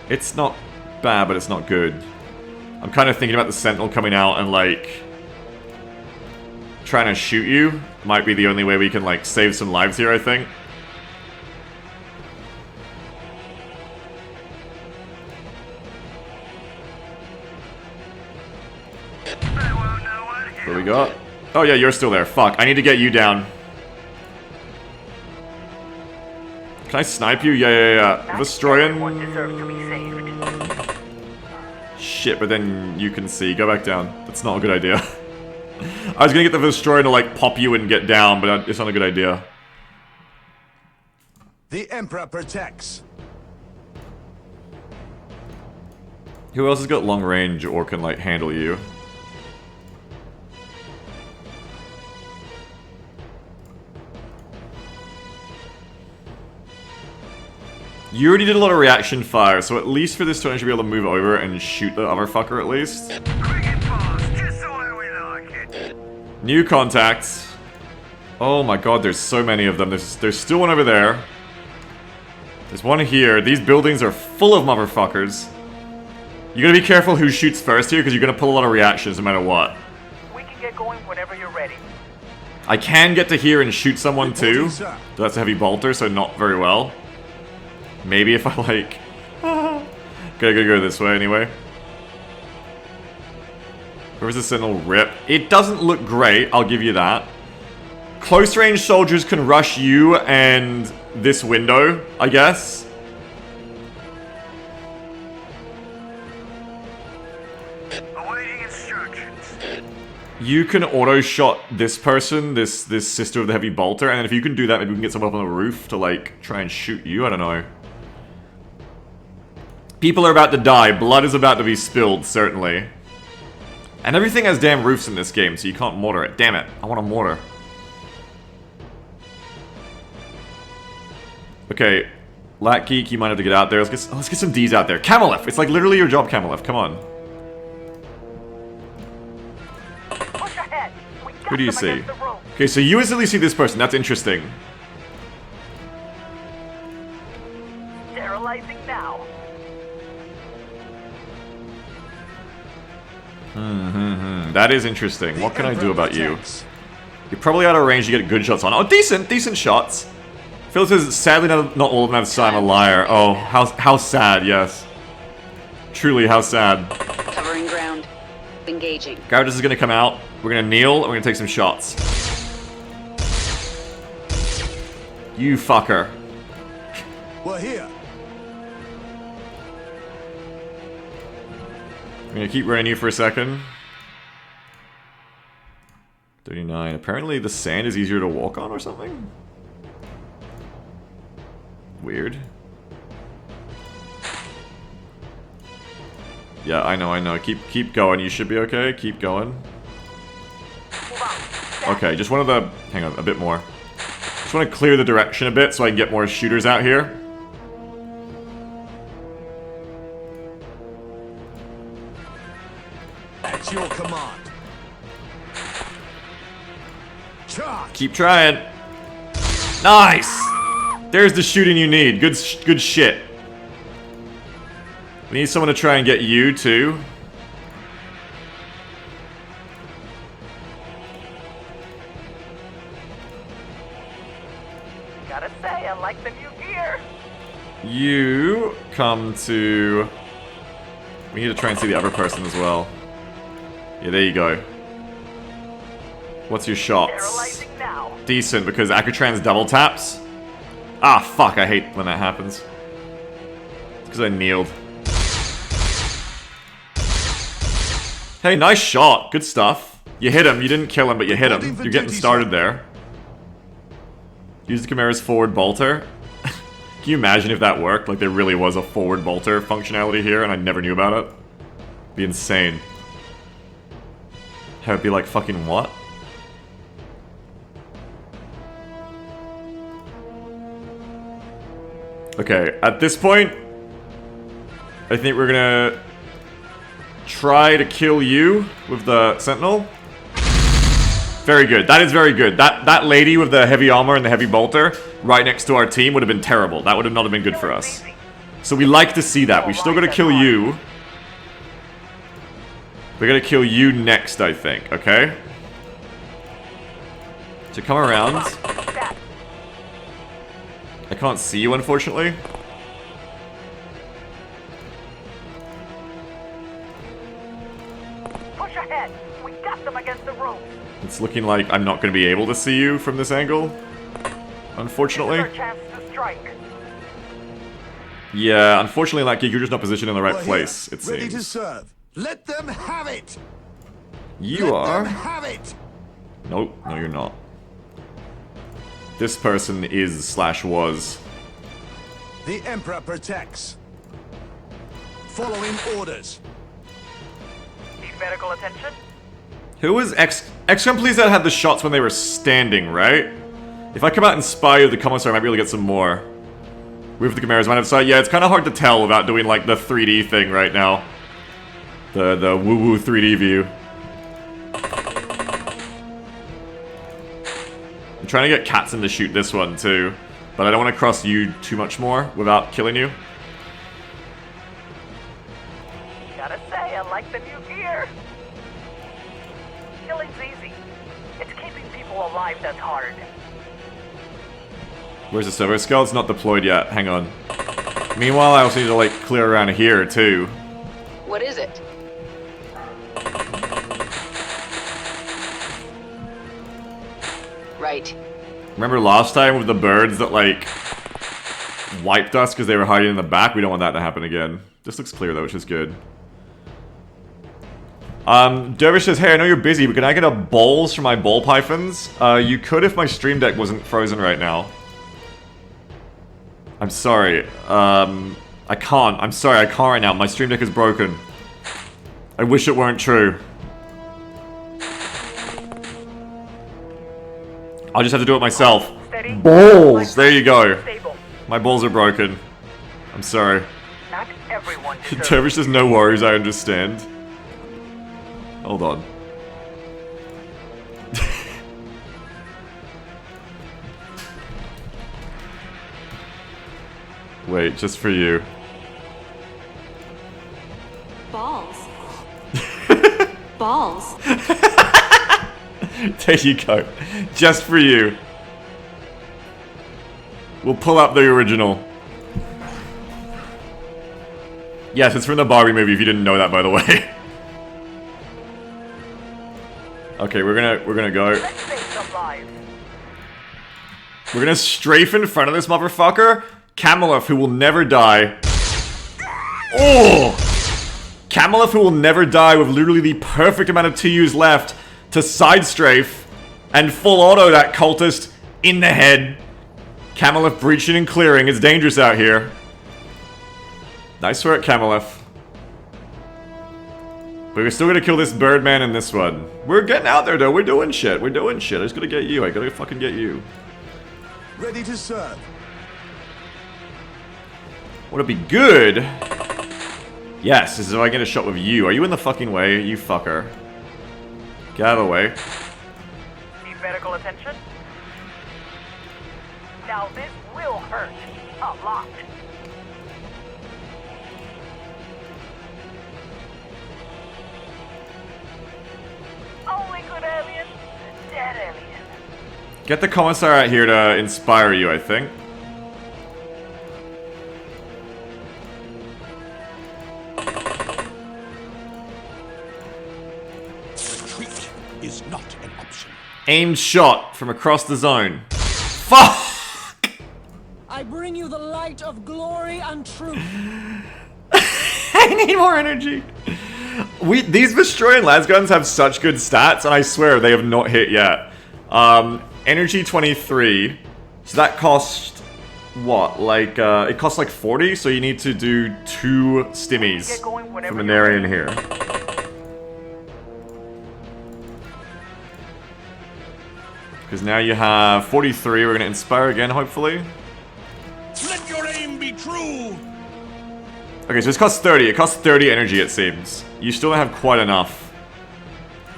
It's not bad, but it's not good. I'm kind of thinking about the Sentinel coming out and, like... trying to shoot you. Might be the only way we can, like, save some lives here, I think. What do we got? Oh yeah, you're still there. Fuck, I need to get you down. Can I snipe you? Yeah. Destroying... Shit, but then you can see. Go back down. That's not a good idea. I was gonna get the Destroyer to, like, pop you and get down, but it's not a good idea. The Emperor protects. Who else has got long range or can, like, handle you? You already did a lot of reaction fire, so at least for this turn I should be able to move over and shoot the other fucker at least. New contacts. Oh my god, there's so many of them. There's still one over there. There's one here. These buildings are full of motherfuckers. You gotta be careful who shoots first here, because you're gonna pull a lot of reactions no matter what. We can get going whenever you're ready. I can get to here and shoot someone too. That's a heavy bolter, so not very well. Maybe if I, like... Gotta go this way anyway. Where's the Sentinel rip? It doesn't look great, I'll give you that. Close range soldiers can rush you and this window, I guess. Awaiting instructions. You can auto-shot this person, this Sister of the Heavy Bolter, and then if you can do that, maybe we can get someone up on the roof to, like, try and shoot you, I don't know. People are about to die. Blood is about to be spilled, certainly. And everything has damn roofs in this game, so you can't mortar it. Damn it. I want a mortar. Okay. Lat Geek, you might have to get out there. Let's get some D's out there. Camelef! It's like literally your job, Camelef. Come on. Push ahead. We got Who do you them see? against the room. Okay, so you instantly see this person. That's interesting. Sterilizing now. That is interesting. What can I do about you? You're probably out of range to get good shots on. Oh, decent shots. Phil says, sadly not all of them have I'm a liar. Oh, how sad, yes. Truly, how sad. Covering ground. Engaging. Garrus is gonna come out. We're gonna kneel, and we're gonna take some shots. You fucker. We're here. I'm gonna keep running you for a second. 39. Apparently the sand is easier to walk on or something? Weird. Yeah, I know. Keep going. You should be okay. Keep going. Okay, just wanted to... Hang on, a bit more. Just want to clear the direction a bit so I can get more shooters out here. At your command. Charge. Keep trying. Nice! There's the shooting you need. Good shit. We need someone to try and get you, too. Gotta say, I like the new gear. You come to... We need to try and see the other person as well. Yeah, there you go. What's your shots? Sterilizing now. Decent, because Akutran's double taps. Ah, fuck, I hate when that happens. It's because I kneeled. Hey, nice shot. Good stuff. You hit him. You didn't kill him, but you hit him. You're getting started there. Use the Chimera's forward bolter. Can you imagine if that worked? Like, there really was a forward bolter functionality here, and I never knew about it? It'd be insane. It'd be like, fucking what? Okay, at this point, I think we're gonna try to kill you with the Sentinel. Very good. That is very good. That lady with the heavy armor and the heavy bolter right next to our team would have been terrible. That would have not have been good for us. So we like to see that. We still gotta kill you. We're gonna kill you next, I think, okay? So come around. I can't see you, unfortunately. Push ahead. We got them against the room. It's looking like I'm not going to be able to see you from this angle. Unfortunately. This is our chance to strike. Yeah, unfortunately, like, you're just not positioned in the right We're place, here, it ready to seems. serve. Let them have it. You are. Let them have it. Nope, no you're not. This person is / was. The Emperor protects. Following orders. Need medical attention? Who was XCOM please that had the shots when they were standing, right? If I come out and spy you the commissar, I might be able to get some more. With the Chimera's mind of sight. Yeah, it's kind of hard to tell without doing like the 3D thing right now. The woo-woo 3D view. I'm trying to get Katzen to shoot this one too, but I don't want to cross you too much more without killing you. Gotta say, I like the new gear. Killing's easy. It's keeping people alive that's hard. Where's the server? Skull's not deployed yet. Hang on. Meanwhile, I also need to like clear around here too. What is it? Right. Remember last time with the birds that like wiped us because they were hiding in the back? We don't want that to happen again. This looks clear though, which is good. Dervish says, hey, I know you're busy, but can I get a bowls for my ball pythons? You could if my stream deck wasn't frozen right now. I'm sorry. I can't. I'm sorry, I can't right now. My stream deck is broken. I wish it weren't true. I'll just have to do it myself. Steady. Balls! There you go. Stable. My balls are broken. I'm sorry. Not everyone deserves. Dervish says no worries, I understand. Hold on. Wait, just for you. Balls. Balls. There you go. Just for you. We'll pull up the original. Yes, it's from the Barbie movie, if you didn't know that, by the way. Okay, we're gonna go. Let's save some lives. We're gonna strafe in front of this motherfucker. Camelef, who will never die. Oh! Camelef, who will never die, with literally the perfect amount of TUs left to side strafe and full auto that cultist in the head. Camelef breaching and clearing. It's dangerous out here. Nice work, Camelef. But we're still gonna kill this Birdman in this one. We're getting out there, though. We're doing shit. We're doing shit. I just gotta get you. I gotta fucking get you. Ready to serve. Would it be good? Yes, this is if I get a shot with you. Are you in the fucking way, you fucker? Get out of the way. Need medical attention? Now this will hurt a lot. Only good alien, dead alien. Get the commissar out here to inspire you, I think. Retreat is not an option. Aimed shot from across the zone. Fuck! I bring you the light of glory and truth. I need more energy. These Vestroyan lasguns have such good stats, and I swear they have not hit yet. Energy 23. So that cost what? Like it costs like 40, so you need to do 2 stimmies from an area in here. Because now you have 43. We're gonna inspire again, hopefully. Let your aim be true. Okay, so this costs 30. It costs 30 energy, it seems. You still don't have quite enough,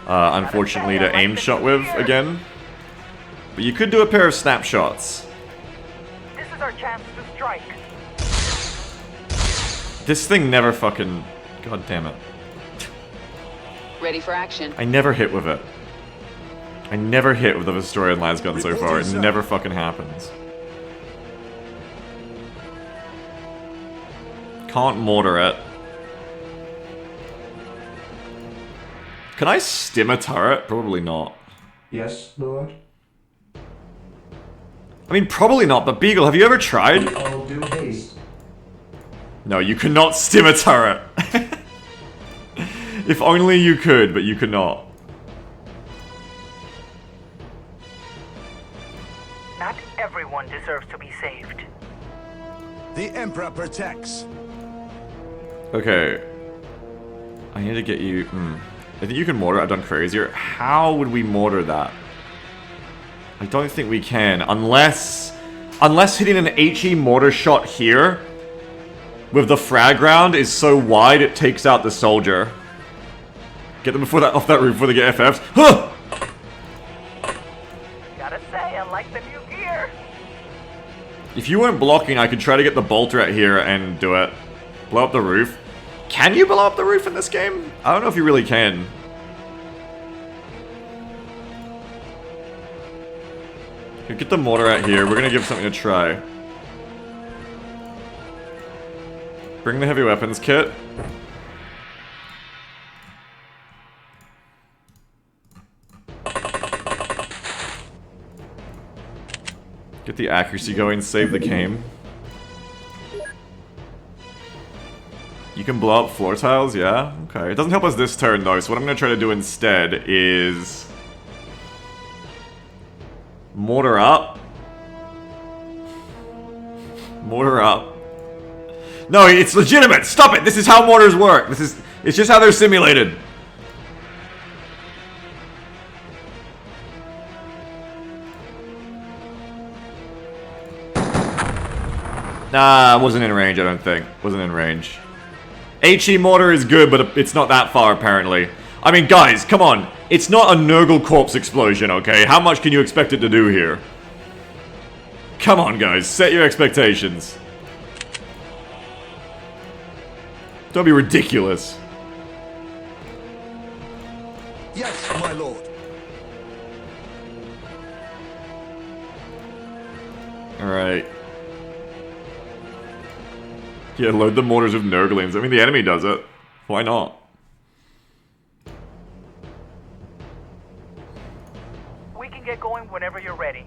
unfortunately, to aim shot with again. But you could do a pair of snapshots. This is our chance to strike. This thing never fucking... God damn it. Ready for action. I never hit with it. I never hit with the Vestroyan lasgun so far. It never fucking happens. Can't mortar it. Can I stim a turret? Probably not. Yes, Lord. I mean, probably not, but Beagle, have you ever tried? All due haste. No, you cannot stim a turret. If only you could, but you cannot. Not everyone deserves to be saved. The Emperor protects. Okay. I need to get you... I think you can mortar. I've done crazier. How would we mortar that? I don't think we can. Unless hitting an HE mortar shot here with the frag round is so wide it takes out the soldier. Get them before off that roof before they get FFs. Huh! Gotta say, I like the new gear. If you weren't blocking, I could try to get the bolter out here and do it. Blow up the roof. Can you blow up the roof in this game? I don't know if you really can. Get the mortar out here. We're gonna give something a try. Bring the heavy weapons kit. Get the accuracy going, save the game. You can blow up floor tiles, yeah? Okay. It doesn't help us this turn, though, so what I'm going to try to do instead is... mortar up. Mortar up. No, it's legitimate! Stop it! This is how mortars work! It's just how they're simulated! Nah, wasn't in range, I don't think. Wasn't in range. HE mortar is good, but it's not that far, apparently. I mean, guys, come on. It's not a Nurgle corpse explosion, okay? How much can you expect it to do here? Come on, guys. Set your expectations. Don't be ridiculous. Yes, my lord. Alright. Yeah, load the mortars with Nurglings. I mean, the enemy does it. Why not? We can get going whenever you're ready.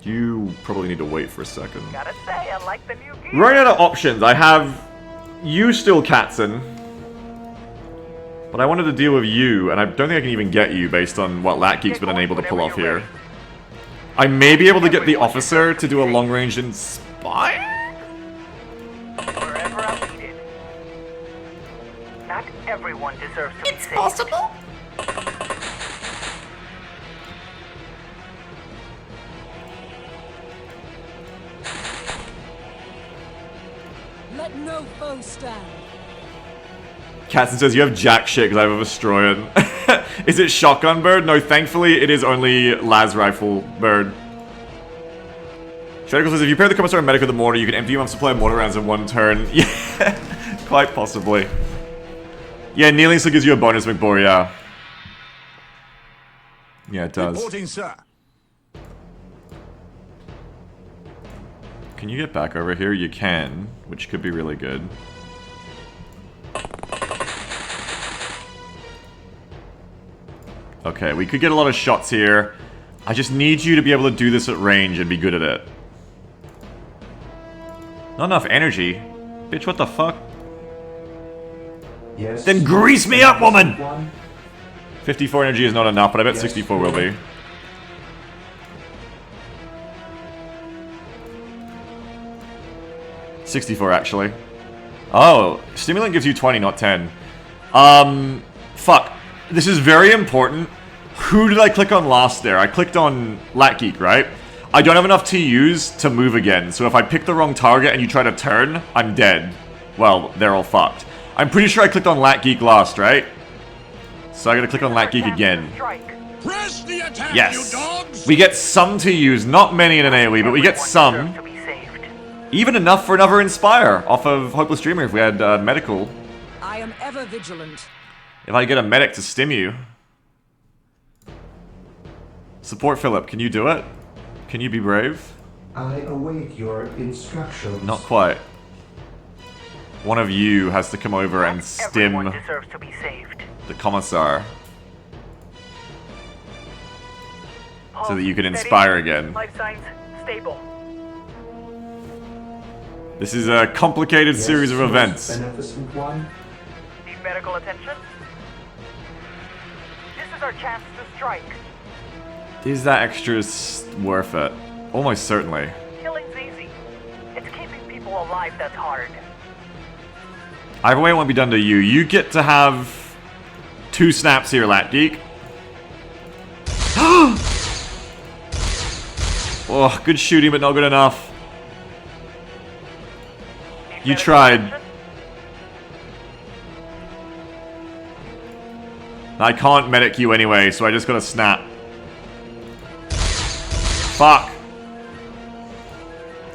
You probably need to wait for a second. Gotta say, I like the new gear. Running out of options. I have you still, Katzen. But I wanted to deal with you, and I don't think I can even get you based on what Latgeek's been unable to pull off here. I may be able to get the officer to do a long-range inspire? Wherever I'm needed. Not everyone deserves to be saved. It's possible? Let no foe stand. Katzen says, you have jack shit because I have a Vestroyan. Is it shotgun bird? No, thankfully it is only las rifle bird. Shadical says, if you pair the commissar and medic with the mortar, you can empty your supply of mortar rounds in one turn. Yeah, quite possibly. Yeah, kneeling still gives you a bonus, McBoy, yeah. Yeah, it does. Reporting, sir. Can you get back over here? You can, which could be really good. Okay, we could get a lot of shots here. I just need you to be able to do this at range and be good at it. Not enough energy. Bitch, what the fuck? Yes. Then grease me up, woman! 54 energy is not enough, but I bet 64 will be. $64 actually. Oh, stimulant gives you 20, not 10. Fuck. This is very important. Who did I click on last there? I clicked on Latgeek, right? I don't have enough TUs to move again, so if I pick the wrong target and you try to turn, I'm dead. Well, they're all fucked. I'm pretty sure I clicked on Latgeek last, right? So I gotta click on Latgeek again. Press the attack, Yes. you dogs! We get some TUs, not many in an AoE, but we get some. Even enough for another Inspire off of Hopeless Dreamer if we had medical. I am ever vigilant. If I get a medic to stim you. Support Philip, can you do it? Can you be brave? I await your instructions. Not quite. One of you has to come over and Everyone stim deserves to be saved. the Commissar. So that you can Steady. inspire again. Life signs stable. This is a complicated Yes, series of most events. beneficent one. Need medical attention? This is our chance to strike. Is that extra worth it? Almost certainly. Killing's easy. It's keeping people alive that's hard. Either way, it won't be done to you. You get to have 2 snaps here, Latgeek. Oh, good shooting, but not good enough. You tried. I can't medic you anyway, so I just gotta snap. Fuck.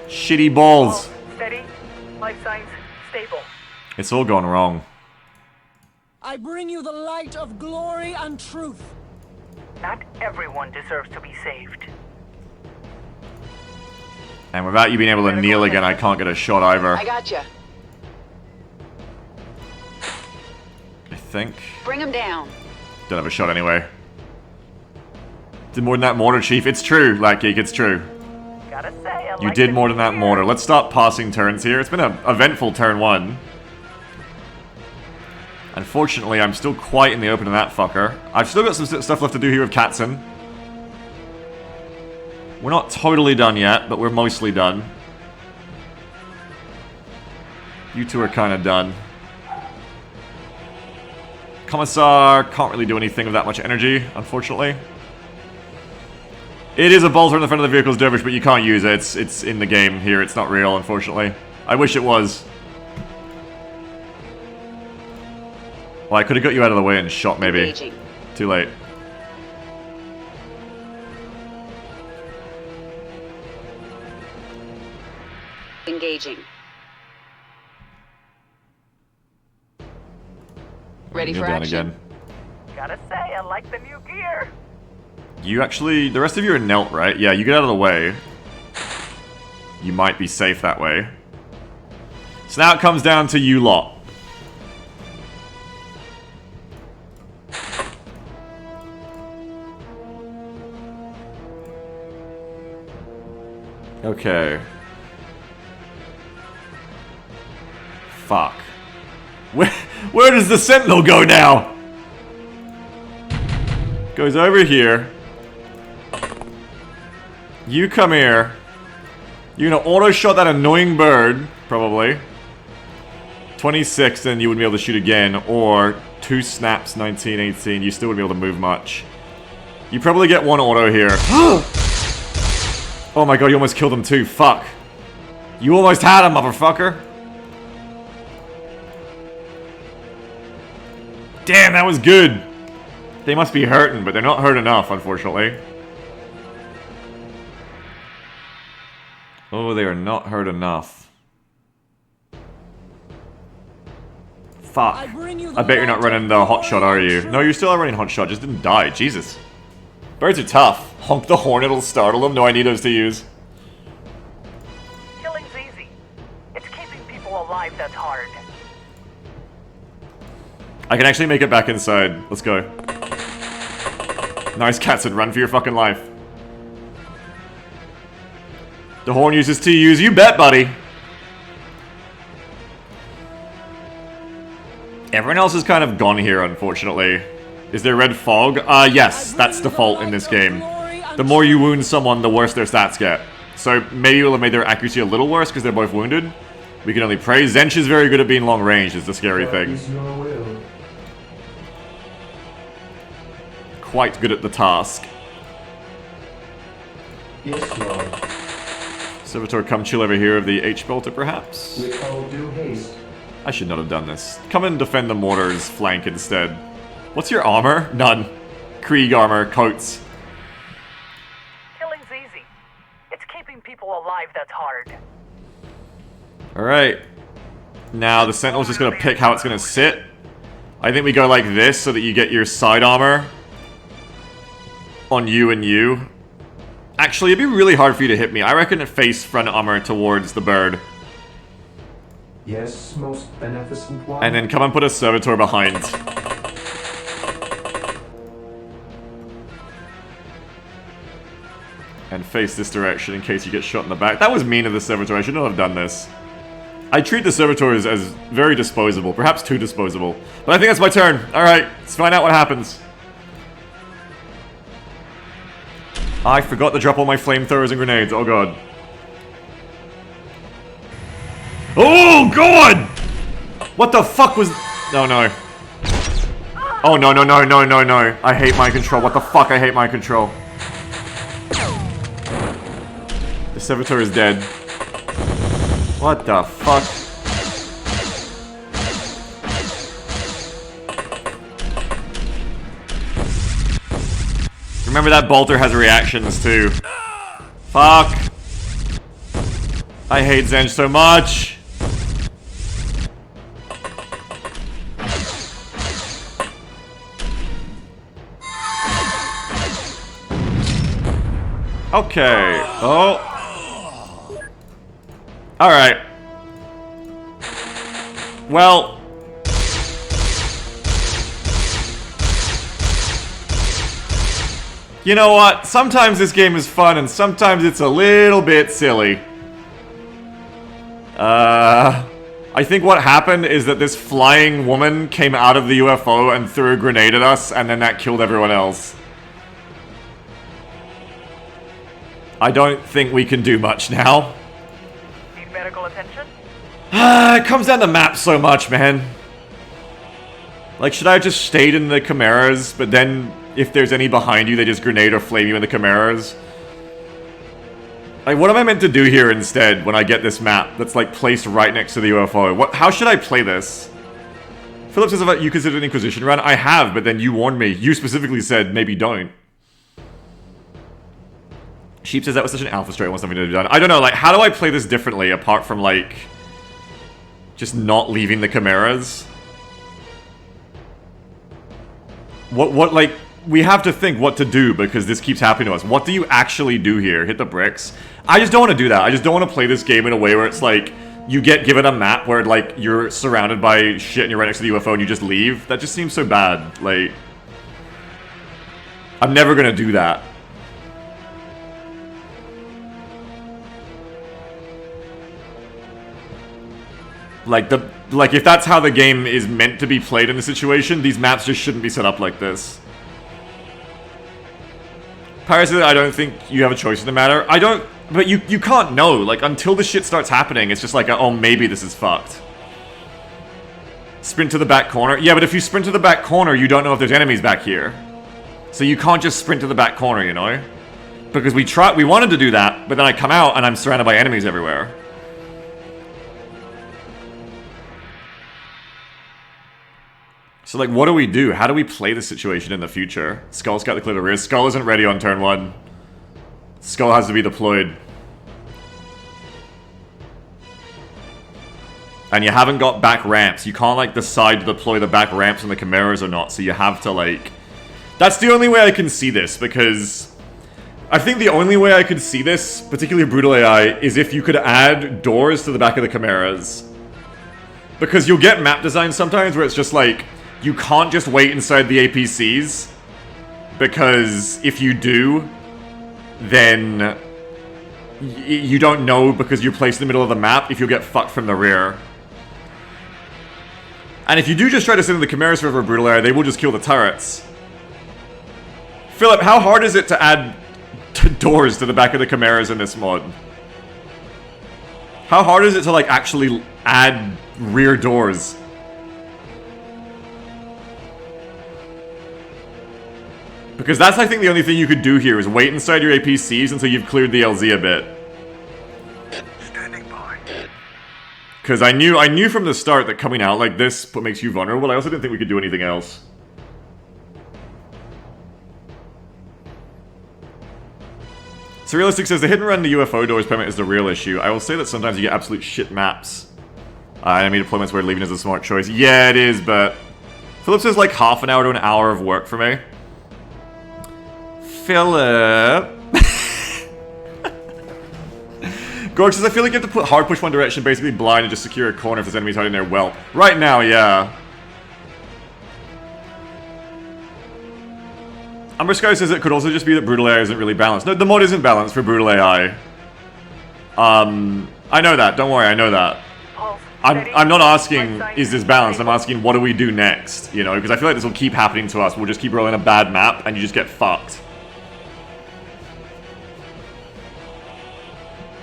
Shitty balls. Steady. Life signs stable. It's all gone wrong. I bring you the light of glory and truth. Not everyone deserves to be saved. And without you being able to kneel again, I can't get a shot either. I gotcha. I think. Bring him down. Don't have a shot anyway. Did more than that mortar, Chief. It's true, Latgeek, it's true. Gotta say, I You like did the more than that gear. mortar. Let's start passing turns here. It's been an eventful turn 1. Unfortunately, I'm still quite in the open in that fucker. I've still got some stuff left to do here with Katzen. We're not totally done yet, but we're mostly done. You two are kind of done. Commissar can't really do anything with that much energy, unfortunately. It is a bolter in the front of the vehicle's dervish, but you can't use it. It's in the game here. It's not real, unfortunately. I wish it was. Well, I could have got you out of the way and shot, maybe. Engaging. Too late. Engaging. Ready You're for down action. again. Gotta say, I like the new gear. You actually... The rest of you are knelt, right? Yeah, you get out of the way. You might be safe that way. So now it comes down to you lot. Okay. Fuck. Where does the sentinel go now? Goes over here. You come here. You're gonna auto-shot that annoying bird, probably. 26, then you wouldn't be able to shoot again. Or 2 snaps, 19, 18. You still wouldn't be able to move much. You probably get 1 auto here. Oh my god, you almost killed him too. Fuck. You almost had him, motherfucker. Damn, that was good. They must be hurting, but they're not hurt enough, unfortunately. Oh, they are not hurt enough. Fuck. I bet you're not running the hotshot, are you? No, you still are running hotshot, just didn't die. Jesus. Birds are tough. Honk the horn, it'll startle them. No, I need those to use. Killing's easy. It's keeping people alive that's hard. I can actually make it back inside. Let's go. Nice, Katzen. Run for your fucking life. The horn uses TUs. You bet, buddy. Everyone else is kind of gone here, unfortunately. Is there red fog? Yes. That's default in this game. The more you wound someone, the worse their stats get. So maybe we'll have made their accuracy a little worse because they're both wounded. We can only pray. Zench is very good at being long range, is the scary thing. Quite good at the task. Yes, Lord. Servitor, come chill over here of the H-Bolter, perhaps? With all due haste. I should not have done this. Come and defend the mortar's flank instead. What's your armor? None. Krieg armor, coats. Killing's easy. It's keeping people alive that's hard. Alright. Now the Sentinel's just gonna pick how it's gonna sit. I think we go like this so that you get your side armor on you and you. Actually, it'd be really hard for you to hit me. I reckon it face front armor towards the bird. Yes, most beneficent one. And then come and put a Servitor behind. And face this direction in case you get shot in the back. That was mean of the Servitor. I should not have done this. I treat the Servitors as very disposable. Perhaps too disposable. But I think that's my turn. Alright, let's find out what happens. I forgot to drop all my flamethrowers and grenades. Oh god. Oh god! What the fuck was... No, no. Oh no, no, no, no, no, no. I hate mind control. What the fuck? I hate mind control. The Servitor is dead. What the fuck? Remember that bolter has reactions too. Fuck. I hate Zench so much. Okay. Oh. Alright. Well. You know what? Sometimes this game is fun and sometimes it's a little bit silly. I I think what happened is that this flying woman came out of the UFO and threw a grenade at us, and then that killed everyone else. I don't think we can do much now. Need medical attention? It comes down to maps so much, man. Like, should I have just stayed in the Chimeras, but then if there's any behind you, they just grenade or flame you in the Chimeras? Like, what am I meant to do here instead when I get this map that's, like, placed right next to the UFO? How should I play this? Philip says about you considered an Inquisition run. I have, but then you warned me. You specifically said maybe don't. Sheep says that was such an alpha strat, wants something to be done. I don't know, like, how do I play this differently apart from, like, just not leaving the Chimeras? What, like, we have to think what to do because this keeps happening to us. What do you actually do here? Hit the bricks? I just don't want to do that. I just don't want to play this game in a way where it's like, you get given a map where, like, you're surrounded by shit and you're right next to the UFO and you just leave. That just seems so bad. Like, I'm never gonna do that. Like, if that's how the game is meant to be played in the situation, these maps just shouldn't be set up like this. Paris says, I don't think you have a choice in the matter. I don't, but you can't know. Like, until the shit starts happening, it's just like, oh, maybe this is fucked. Sprint to the back corner. Yeah, but if you sprint to the back corner, you don't know if there's enemies back here. So you can't just sprint to the back corner, you know? Because we wanted to do that, but then I come out and I'm surrounded by enemies everywhere. So, like, what do we do? How do we play the situation in the future? Skull's got the clear the rear. Skull isn't ready on turn 1. Skull has to be deployed. And you haven't got back ramps. You can't, like, decide to deploy the back ramps in the Chimeras or not. So you have to, like... That's the only way I can see this, because... I think the only way I could see this, particularly Brutal AI, is if you could add doors to the back of the Chimeras. Because you'll get map designs sometimes where it's just like... You can't just wait inside the APCs, because if you do, then you don't know because you're placed in the middle of the map if you'll get fucked from the rear. And if you do just try to sit in the Chimeras for a brutal area, they will just kill the turrets. Philip, how hard is it to add doors to the back of the Chimeras in this mod? How hard is it to, like, actually add rear doors? Because that's, I think, the only thing you could do here is wait inside your APCs until you've cleared the LZ a bit. Standing by. Because I knew from the start that coming out like this makes you vulnerable. I also didn't think we could do anything else. Surrealistic says, the hit and run the UFO doors permit is the real issue. I will say that sometimes you get absolute shit maps. Enemy deployments where leaving is a smart choice. Yeah, it is, but... Philip says like half an hour to an hour of work for me. Philip. Gorg says, I feel like you have to hard push one direction, basically blind, and just secure a corner if there's enemies hiding there. Well, right now, yeah. Umber Sky says it could also just be that Brutal AI isn't really balanced. No, the mod isn't balanced for Brutal AI. I know that. Don't worry, I know that. I'm not asking, is this balanced? I'm asking, what do we do next? You know, because I feel like this will keep happening to us. We'll just keep rolling a bad map, and you just get fucked.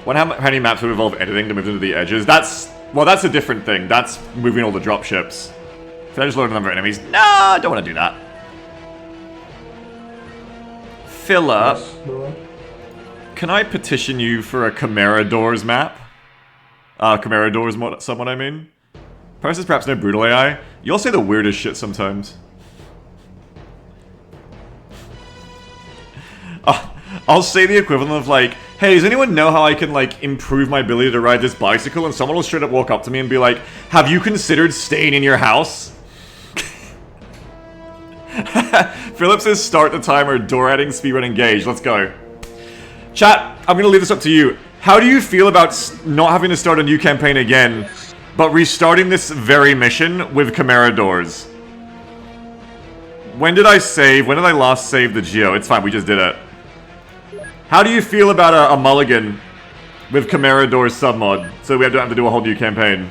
How many maps would involve editing to move into the edges? Well, that's a different thing. That's moving all the dropships. Can I just load a number of enemies? No, I don't want to do that. Philip, can I petition you for a Chimera Doors map? Chimera Doors mod, someone I mean. Paris is perhaps no Brutal AI. You all say the weirdest shit sometimes. I'll say the equivalent of like, hey, does anyone know how I can like improve my ability to ride this bicycle? And someone will straight up walk up to me and be like, have you considered staying in your house? Philip says start the timer, door adding, speedrun engage. Let's go. Chat, I'm gonna leave this up to you. How do you feel about not having to start a new campaign again, but restarting this very mission with Chimera Doors? When did I save? When did I last save the Geo? It's fine, we just did it. How do you feel about a mulligan with Chimera Doors submod, so we don't have to do a whole new campaign?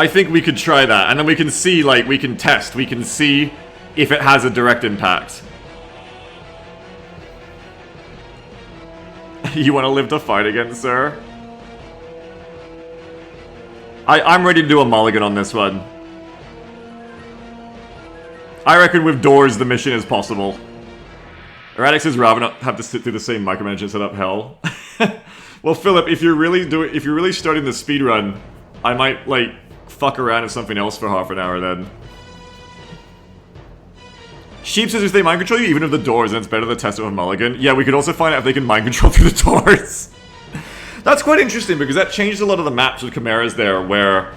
I think we could try that, and then we can see, like, we can test. We can see if it has a direct impact. You want to live to fight again, sir? I'm ready to do a mulligan on this one. I reckon with doors, the mission is possible. Erratix is rather not have to sit through the same micromanagement setup hell. Well, Philip, if you're really starting the speedrun, I might, like, fuck around with something else for half an hour then. Sheep says if they mind control you, even with the doors, then it's better to test it with mulligan. Yeah, we could also find out if they can mind control through the doors. That's quite interesting, because that changed a lot of the maps with chimeras there, where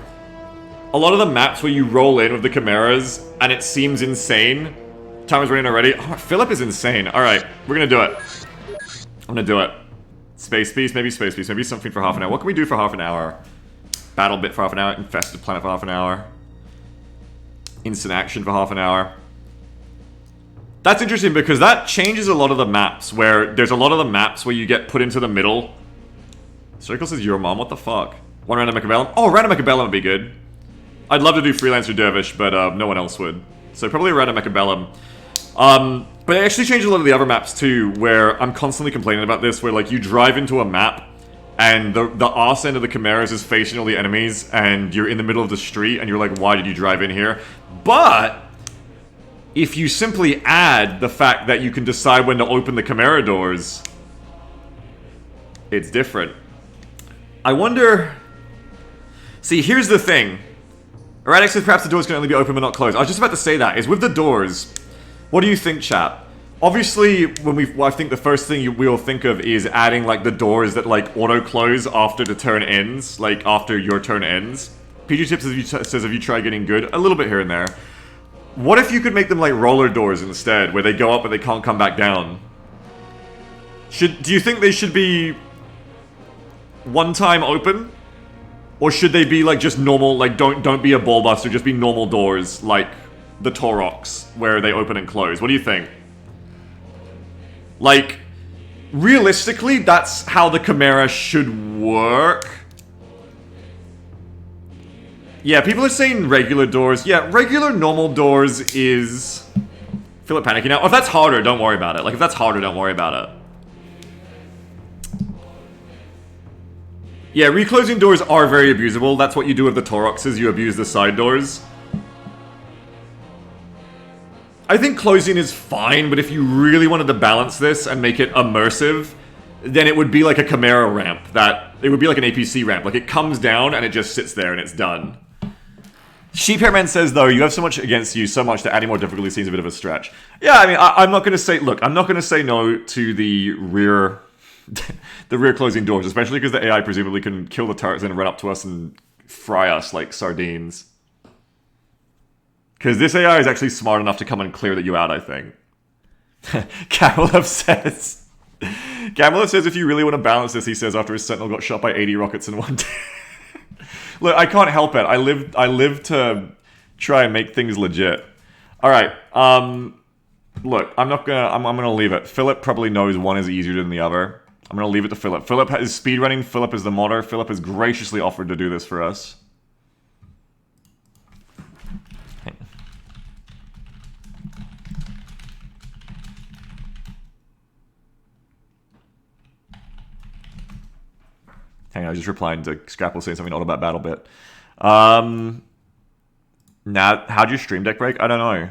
a lot of the maps where you roll in with the chimeras, and it seems insane. Time is running already. Oh, Philip is insane. Alright, we're gonna do it. I'm gonna do it. Space piece, maybe something for half an hour. What can we do for half an hour? Battle bit for half an hour, infested planet for half an hour. Instant action for half an hour. That's interesting because that changes a lot of the maps where there's a lot of the maps where you get put into the middle. Circle says your mom, what the fuck? One random Mechabellum? Oh, random Mechabellum would be good. I'd love to do Freelancer Dervish, but no one else would. So probably a random Mechabellum. But it actually changed a lot of the other maps too, where I'm constantly complaining about this, where like you drive into a map and the arse end of the chimeras is facing all the enemies and you're in the middle of the street and you're like, why did you drive in here? But if you simply add the fact that you can decide when to open the chimera doors, it's different. I wonder... See, here's the thing. Erratic says perhaps the doors can only be open but not closed. I was just about to say that, is with the doors, what do you think, chat? Obviously, I think the first thing we'll think of is adding, like, the doors that, like, auto-close after the turn ends, like, after your turn ends. PG Tips says, have you tried getting good? A little bit here and there. What if you could make them, like, roller doors instead, where they go up but they can't come back down? Do you think they should be one-time open? Or should they be, like, just normal, like, don't be a ball buster, just be normal doors, like the Toroks, where they open and close? What do you think? Like, realistically, that's how the Chimera should work. Yeah, people are saying regular doors. Yeah, regular normal doors is... Feel it panicking now. Oh, if that's harder, don't worry about it. Like, if that's harder, don't worry about it. Yeah, reclosing doors are very abusable. That's what you do with the Toroks, is you abuse the side doors. I think closing is fine, but if you really wanted to balance this and make it immersive, then it would be like a Chimera ramp. It would be like an APC ramp. Like, it comes down and it just sits there and it's done. Sheephairman says, though, you have so much against you, so much that adding more difficulty seems a bit of a stretch. Yeah, I mean, I'm not going to say... Look, I'm not going to say no to the rear... the rear closing doors, especially because the AI presumably can kill the turrets and run up to us and fry us like sardines. Because this AI is actually smart enough to come and clear you out, I think. Kamalev says... Kamalev says if you really want to balance this, he says, after his Sentinel got shot by 80 rockets in one day. Look, I can't help it. I live to try and make things legit. Alright, look, I'm gonna leave it. Philip probably knows one is easier than the other. I'm gonna leave it to Philip. Philip is speedrunning, Philip is the modder. Philip has graciously offered to do this for us. Hang on, I was just replying to Scrapple saying something odd about BattleBit. Now, how'd your stream deck break? I don't know.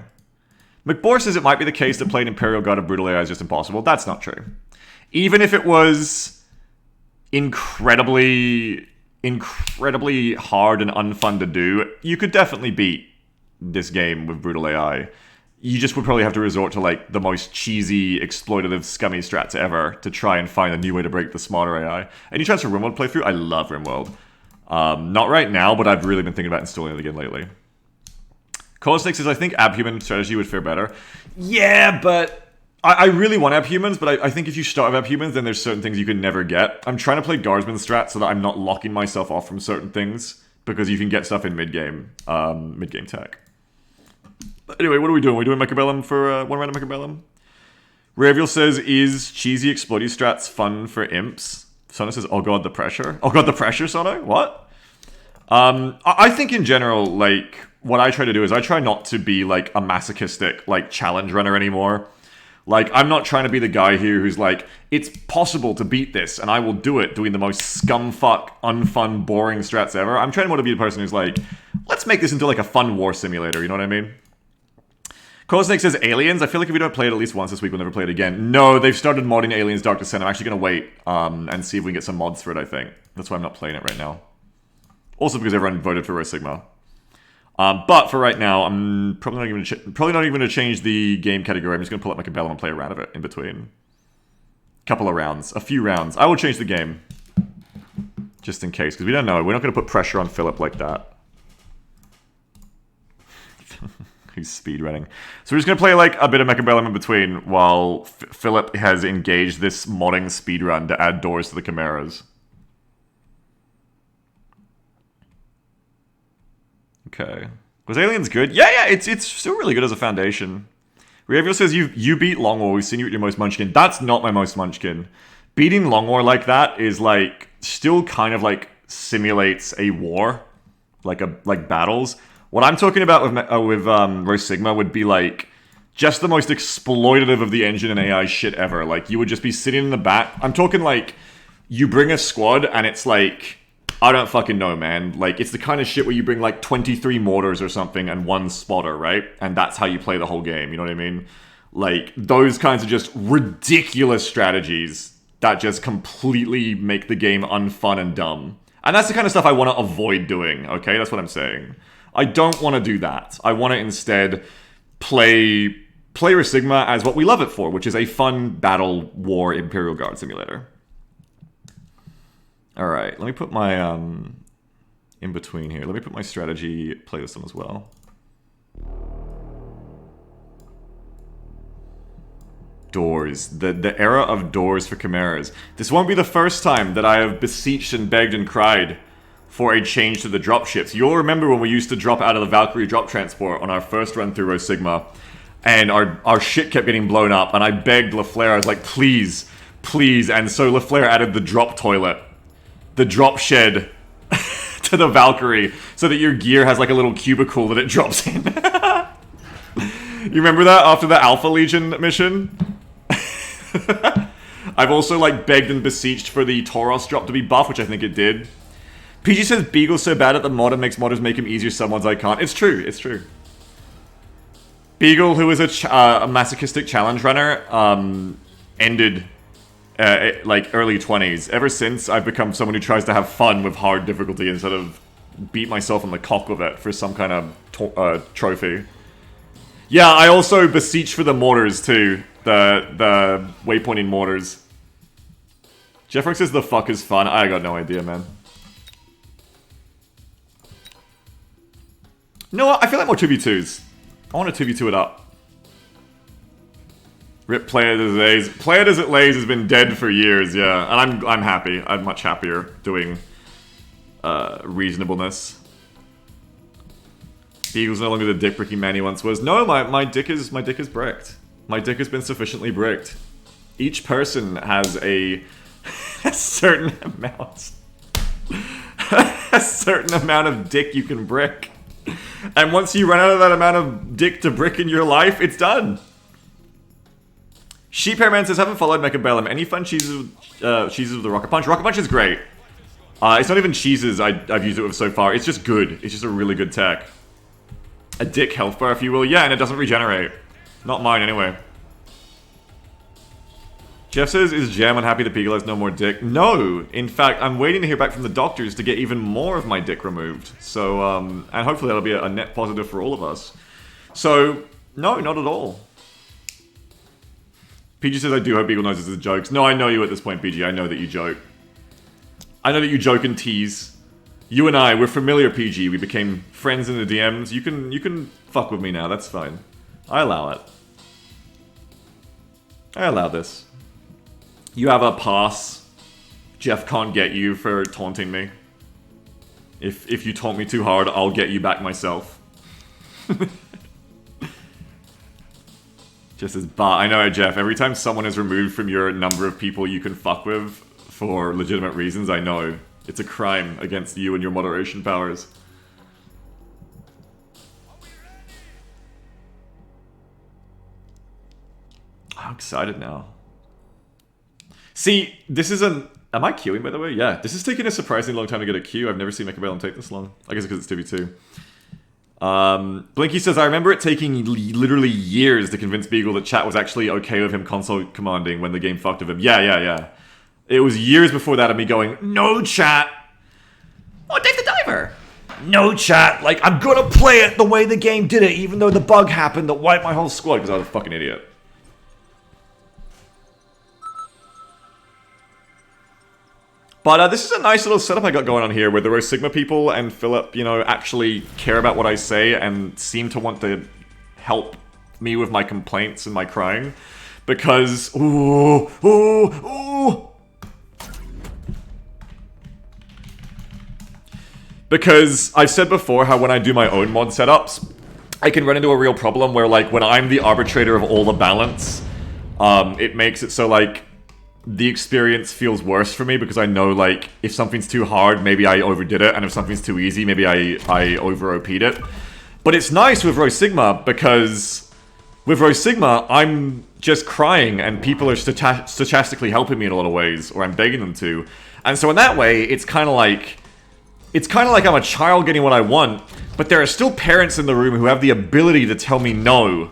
McBohr says it might be the case that playing Imperial God of Brutal AI is just impossible. That's not true. Even if it was incredibly hard and unfun to do, you could definitely beat this game with Brutal AI. You just would probably have to resort to, like, the most cheesy, exploitative, scummy strats ever to try and find a new way to break the smarter AI. Any chance for RimWorld playthrough? I love RimWorld. Not right now, but I've really been thinking about installing it again lately. Cosnick says, I think Abhuman strategy would fare better. Yeah, but I really want Abhumans, but I think if you start with Abhumans, then there's certain things you can never get. I'm trying to play Guardsman strat so that I'm not locking myself off from certain things, because you can get stuff in mid-game tech. Anyway, what are we doing? We're doing Mechabellum for one round of Mechabellum? Raviel says, is cheesy explodey strats fun for imps? Sono says, oh god, the pressure. Oh god, the pressure, Sono? What? I think in general, like, what I try to do is I try not to be, like, a masochistic, like, challenge runner anymore. Like, I'm not trying to be the guy here who's like, it's possible to beat this, and I will do it, doing the most scumfuck, unfun, boring strats ever. I'm trying more to be the person who's like, let's make this into, like, a fun war simulator, you know what I mean? Snake says Aliens. I feel like if we don't play it at least once this week, we'll never play it again. No, they've started modding Aliens Dark Descent. I'm actually going to wait and see if we can get some mods for it, I think. That's why I'm not playing it right now. Also because everyone voted for Rosigma. But for right now, I'm probably not even going to change the game category. I'm just going to pull up Mechabellum and play a round of it in between. Couple of rounds. A few rounds. I will change the game. Just in case, because we don't know. We're not going to put pressure on Philip like that. Who's speedrunning. So we're just going to play like a bit of Mechabellum in between while Philip has engaged this modding speedrun to add doors to the Chimeras. Okay. Was Aliens good? Yeah, it's still really good as a foundation. Reavio says you beat Long War. We've seen you at your most munchkin. That's not my most munchkin. Beating Long War like that is like still kind of like simulates a war, like battles. What I'm talking about with Rosigma would be like just the most exploitative of the engine and AI shit ever. Like you would just be sitting in the back. I'm talking like you bring a squad and it's like, I don't fucking know, man. Like it's the kind of shit where you bring like 23 mortars or something and one spotter, right? And that's how you play the whole game. You know what I mean? Like those kinds of just ridiculous strategies that just completely make the game unfun and dumb. And that's the kind of stuff I want to avoid doing. Okay, that's what I'm saying. I don't want to do that. I want to instead play Rosigma as what we love it for, which is a fun battle war Imperial Guard simulator. Alright, let me put my, in between here, let me put my strategy playlist on as well. Doors. The era of doors for Chimeras. This won't be the first time that I have beseeched and begged and cried for a change to the dropships. You'll remember when we used to drop out of the Valkyrie drop transport on our first run through Rosigma, and our shit kept getting blown up, and I begged LaFleur, I was like, please, please, and so LaFleur added the drop toilet, the drop shed to the Valkyrie, so that your gear has like a little cubicle that it drops in. You remember that after the Alpha Legion mission? I've also like begged and beseeched for the Tauros drop to be buffed, which I think it did. PG says Beagle's so bad at the mod, it makes modders make him easier someone's I can't. It's true, it's true. Beagle, who was a masochistic challenge runner, ended like early 20s. Ever since, I've become someone who tries to have fun with hard difficulty instead of beat myself on the cock with it for some kind of trophy. Yeah, I also beseech for the mortars too. The waypointing mortars. Jeffrick says the fuck is fun. I got no idea, man. No, I feel like more 2v2s. I want to 2v2 it up. Rip Player As It Lays. Player As It Lays has been dead for years, yeah. And I'm happy. I'm much happier doing reasonableness. Beagle's no longer the dick bricky man he once was. No, my dick is bricked. My dick has been sufficiently bricked. Each person has a certain amount. A certain amount of dick you can brick. And once you run out of that amount of dick to brick in your life, it's done. Sheephairman says, haven't followed Mechabellum. Any fun cheeses with the Rocket Punch? Rocket Punch is great. It's not even cheeses I've used it with so far. It's just good. It's just a really good tech. A dick health bar, if you will. Yeah, and it doesn't regenerate. Not mine, anyway. Jeff says, is Jam unhappy that Beagle has no more dick? No! In fact, I'm waiting to hear back from the doctors to get even more of my dick removed. So, and hopefully that'll be a net positive for all of us. So, no, not at all. PG says, I do hope Beagle knows this is jokes. No, I know you at this point, PG. I know that you joke. I know that you joke and tease. You and I, we're familiar, PG. We became friends in the DMs. You can fuck with me now. That's fine. I allow it. I allow this. You have a pass. Jeff can't get you for taunting me. If you taunt me too hard, I'll get you back myself. Just as I know, Jeff, every time someone is removed from your number of people you can fuck with for legitimate reasons, I know It's a crime against you and your moderation powers. I'm excited now. See, this is an... Am I queuing, by the way? Yeah, this is taking a surprisingly long time to get a queue. I've never seen Mechabellum take this long. I guess because it's 2v2. Blinky says, I remember it taking literally years to convince Beagle that chat was actually okay with him console commanding when the game fucked with him. Yeah. It was years before that of me going, no chat! Oh, Dave the Diver! No chat, like, I'm gonna play it the way the game did it, even though the bug happened that wiped my whole squad, because I was a fucking idiot. But this is a nice little setup I got going on here, where the Rosigma people and Philip, you know, actually care about what I say and seem to want to help me with my complaints and my crying. Because, Because I've said before how when I do my own mod setups, I can run into a real problem where, like, when I'm the arbitrator of all the balance, it makes it so, like, the experience feels worse for me because I know, like, if something's too hard, maybe I overdid it, and if something's too easy, maybe I over-OP'd it. But it's nice with Rosigma because with Rosigma, I'm just crying and people are stochastically helping me in a lot of ways, or I'm begging them to. And so in that way, it's kind of like I'm a child getting what I want, but there are still parents in the room who have the ability to tell me no.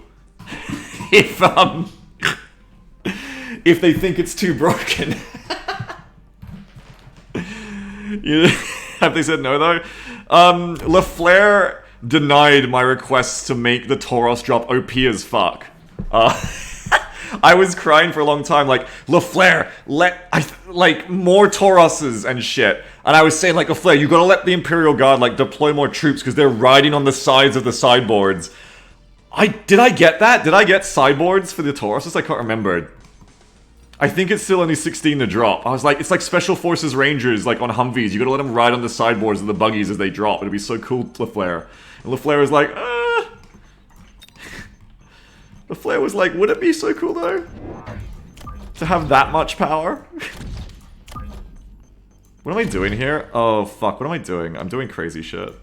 If they think it's too broken. Have they said no, though? LaFleur denied my requests to make the Tauros drop OP as fuck. I was crying for a long time, like, LaFleur, like, more Tauroses and shit. And I was saying, like, LaFleur, you gotta let the Imperial Guard, like, deploy more troops, because they're riding on the sides of the sideboards. Did I get that? Did I get sideboards for the Tauroses? I can't remember. I think it's still only 16 to drop. I was like, it's like Special Forces Rangers, like on Humvees. You gotta let them ride on the sideboards of the buggies as they drop. It'd be so cool, LaFleur. And LaFleur was like, LaFleur was like, would it be so cool though? To have that much power? What am I doing here? Oh fuck, what am I doing? I'm doing crazy shit.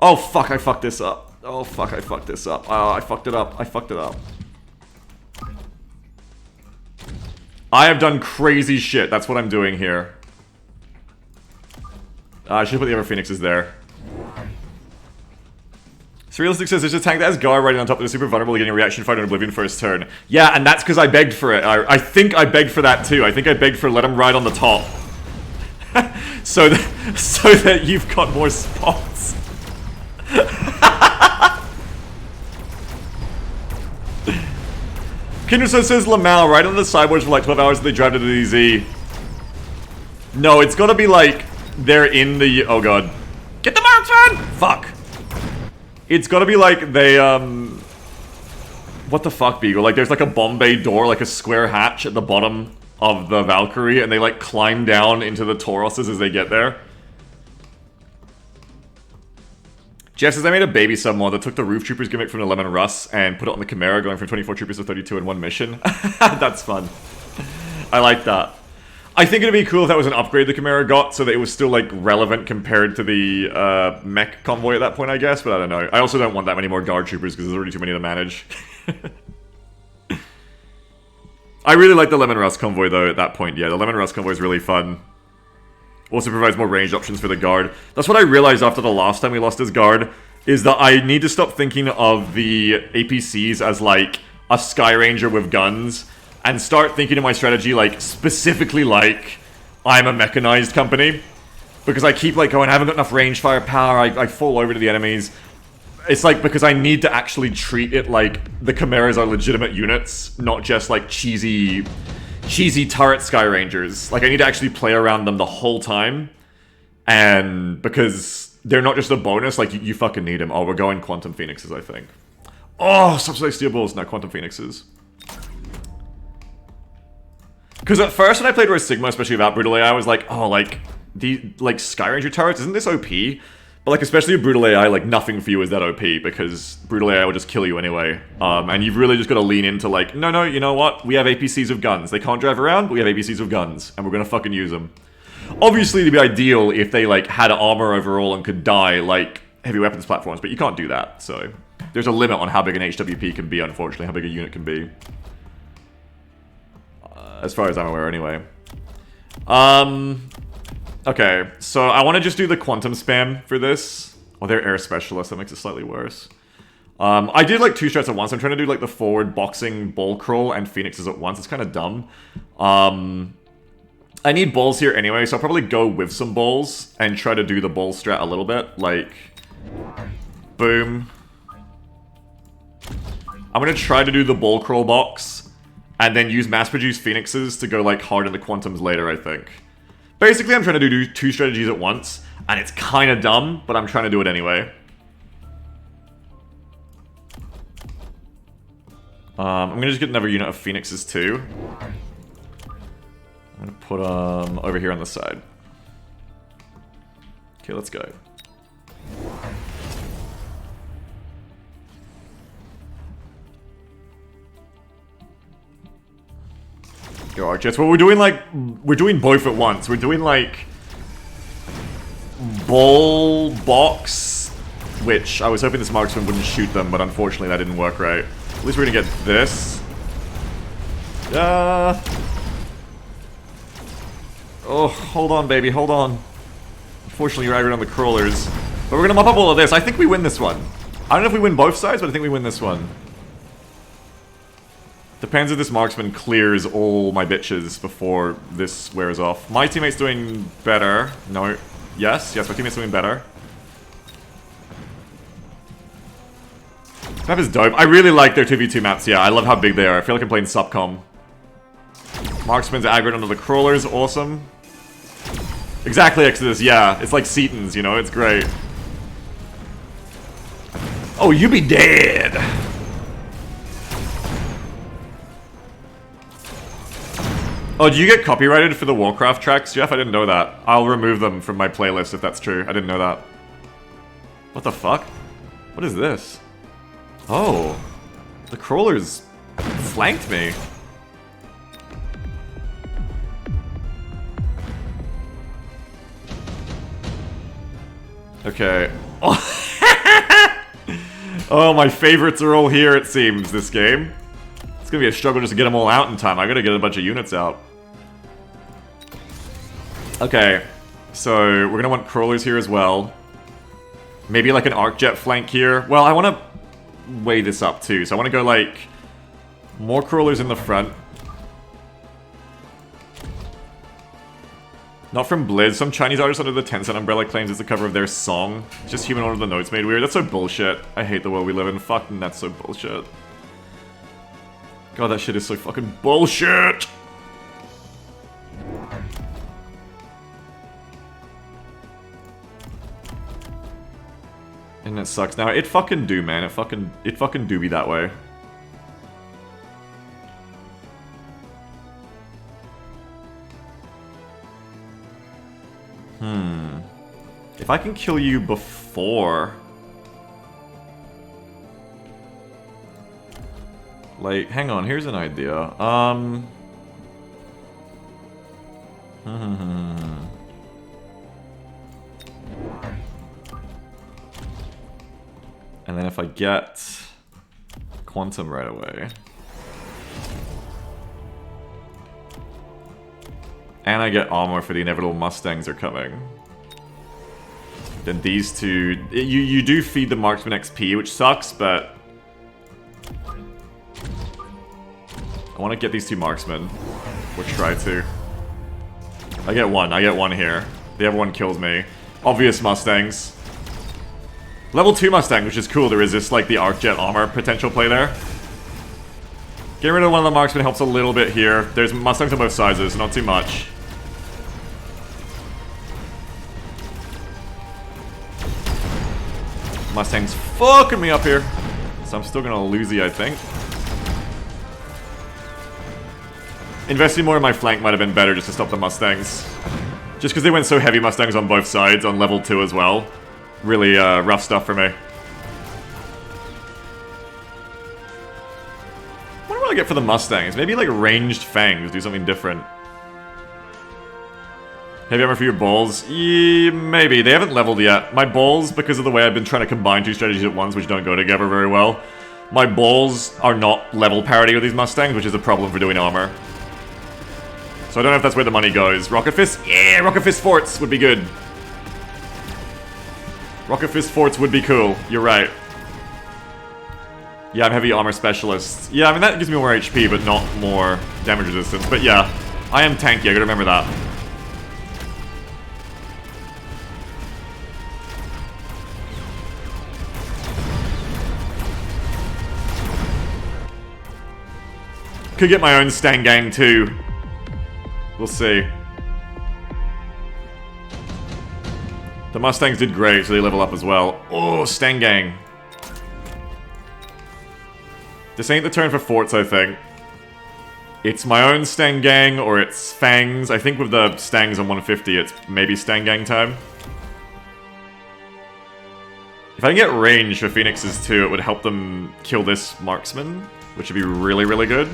Oh fuck, I fucked this up. Oh fuck, I fucked this up. Oh, I fucked it up. I fucked it up. I have done crazy shit. That's what I'm doing here. I should put the other phoenixes there. Surrealistic says, there's a tank that has Gar riding on top of the super vulnerable getting a reaction fight on Oblivion first turn. Yeah, and that's because I begged for it. I think I begged for that too. I think I begged for let him ride on the top. so that you've got more spots. Kinderson says Lamal, right on the sideboards for like 12 hours they drive to the DZ. No, it's gonna be like, they're in the, oh god. Get the marksman! Fuck. It's gotta be like, they, what the fuck, Beagle? Like, there's like a bomb bay door, like a square hatch at the bottom of the Valkyrie, and they like climb down into the Tauroses as they get there. Jeff says, I made a baby sub mod that took the Roof Troopers gimmick from the Lemon Russ and put it on the Chimera, going from 24 Troopers to 32 in one mission. That's fun. I like that. I think it'd be cool if that was an upgrade the Chimera got, so that it was still, like, relevant compared to the mech convoy at that point, I guess, but I don't know. I also don't want that many more Guard Troopers, because there's already too many to manage. I really like the Lemon Russ convoy, though, at that point. Yeah, the Lemon Russ convoy is really fun. Also provides more ranged options for the Guard. That's what I realized after the last time we lost his Guard, is that I need to stop thinking of the APCs as, like, a Sky Ranger with guns, and start thinking of my strategy, like, specifically like, I'm a mechanized company. Because I keep, like, going, I haven't got enough range firepower, I fall over to the enemies. It's like, because I need to actually treat it like the Chimeras are legitimate units, not just, like, cheesy turret Sky Rangers. Like, I need to actually play around them the whole time. And because they're not just a bonus, like, you fucking need them. Oh, we're going Quantum Phoenixes, I think. Oh, Subsidized Steel Balls, no, Quantum Phoenixes. Because at first when I played Rosigma, especially without Brutal AI, I was like, oh, like, like, Sky Ranger turrets, isn't this OP? But, like, especially with Brutal AI, like, nothing for you is that OP, because Brutal AI will just kill you anyway. And you've really just got to lean into, like, no, you know what? We have APCs with guns. They can't drive around, but we have APCs with guns, and we're gonna fucking use them. Obviously, it'd be ideal if they, like, had armor overall and could die, like, heavy weapons platforms, but you can't do that, so... There's a limit on how big an HWP can be, unfortunately, how big a unit can be. As far as I'm aware, anyway. Okay, so I want to just do the quantum spam for this. Oh, they're air specialists, that makes it slightly worse. I did like 2 strats at once. I'm trying to do like the forward boxing, ball crawl, and phoenixes at once. It's kind of dumb. I need balls here anyway, so I'll probably go with some balls and try to do the ball strat a little bit. Like, boom. I'm gonna try to do the ball crawl box, and then use mass-produced phoenixes to go like hard into quantums later, I think. Basically, I'm trying to do 2 strategies at once, and it's kind of dumb, but I'm trying to do it anyway. I'm gonna just get another unit of phoenixes too. I'm gonna put them over here on the side. Okay, let's go. Go archers. Well, we're doing like, we're doing both at once. We're doing like ball box, which I was hoping this marksman wouldn't shoot them, but unfortunately that didn't work right. At least we're gonna get this. Oh, hold on, baby, hold on. Unfortunately, you're aggroed on the crawlers. But we're gonna mop up all of this. I think we win this one. I don't know if we win both sides, but I think we win this one. Depends if this marksman clears all my bitches before this wears off. My teammate's doing better. No. Yes, my teammate's doing better. This map is dope. I really like their 2v2 maps, yeah. I love how big they are. I feel like I'm playing Subcom. Marksman's aggroed onto the crawlers, awesome. Exactly, Exodus, yeah. It's like Setons, you know, it's great. Oh, you be dead! Oh, do you get copyrighted for the Warcraft tracks, Jeff? I didn't know that. I'll remove them from my playlist if that's true. I didn't know that. What the fuck? What is this? Oh. The crawlers flanked me. Okay. Oh. Oh, my favorites are all here, it seems, this game. It's gonna be a struggle just to get them all out in time. I gotta get a bunch of units out. Okay. So, we're gonna want crawlers here as well. Maybe like an arc jet flank here. Well, I wanna weigh this up too. So I wanna go like more crawlers in the front. Not from Blizz. Some Chinese artist under the Tencent umbrella claims it's the cover of their song. It's just human order the notes made weird. That's so bullshit. I hate the world we live in. Fucking that's so bullshit. God, that shit is so fucking bullshit! And it sucks. Now, it fucking do, man. It fucking do be that way. If I can kill you before... Like, hang on, here's an idea. And then if I get Quantum right away. And I get armor for the inevitable Mustangs are coming. Then these two... You do feed the marksman XP, which sucks, but... I want to get these two marksmen. Or try to. I get one here. The other one kills me. Obvious Mustangs. Level 2 Mustang, which is cool. There is this, like, the arc jet armor potential play there. Getting rid of one of the marksmen helps a little bit here. There's Mustangs on both sizes, not too much. Mustang's fucking me up here. So I'm still gonna lose I think. Investing more in my flank might have been better just to stop the Mustangs. Just because they went so heavy Mustangs on both sides, on level 2 as well. Really rough stuff for me. What do I get for the Mustangs? Maybe like ranged fangs, do something different. Heavy armor for your balls? Maybe. They haven't leveled yet. My balls, because of the way I've been trying to combine two strategies at once, which don't go together very well, my balls are not level parity with these Mustangs, which is a problem for doing armor. So I don't know if that's where the money goes. Rocket Fist? Yeah, Rocket Fist forts would be good. Rocket Fist forts would be cool. You're right. Yeah, I'm heavy armor specialist. Yeah, I mean, that gives me more HP, but not more damage resistance. But yeah, I am tanky. I gotta remember that. Could get my own Stang Gang too. We'll see. The Mustangs did great, so they level up as well. Oh, Stang Gang. This ain't the turn for forts, I think. It's my own Stang Gang, or it's Fangs. I think with the Stangs on 150, it's maybe Stang Gang time. If I can get range for Phoenixes too, it would help them kill this Marksman, which would be really, really good.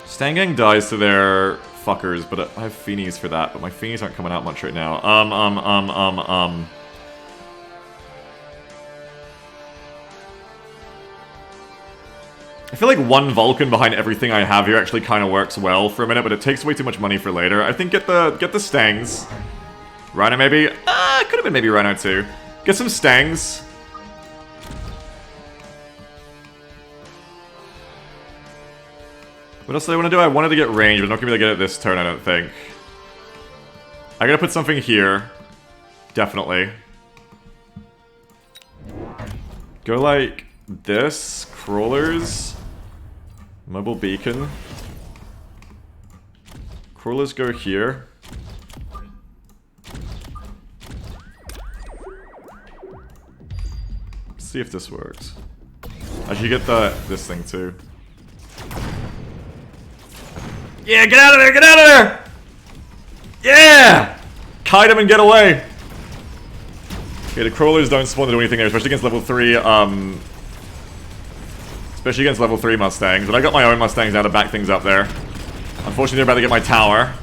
Stang Gang dies to their fuckers, but I have Feenies for that, but my Feenies aren't coming out much right now. I feel like one Vulcan behind everything I have here actually kind of works well for a minute, but it takes way too much money for later. I think get the Stangs. Rhino maybe? Could have been maybe Rhino too. Get some Stangs. What else do I want to do? I wanted to get range, but I'm not going to be able to get it this turn, I don't think. I gotta put something here. Definitely. Go like this. Crawlers. Mobile beacon. Crawlers go here. Let's see if this works. I should get this thing too. Yeah, get out of there! Get out of there! Yeah! Kite him and get away! Okay, the crawlers don't spawn to do anything there, especially against level 3, especially against level 3 Mustangs. But I got my own Mustangs now to back things up there. Unfortunately, they're about to get my tower.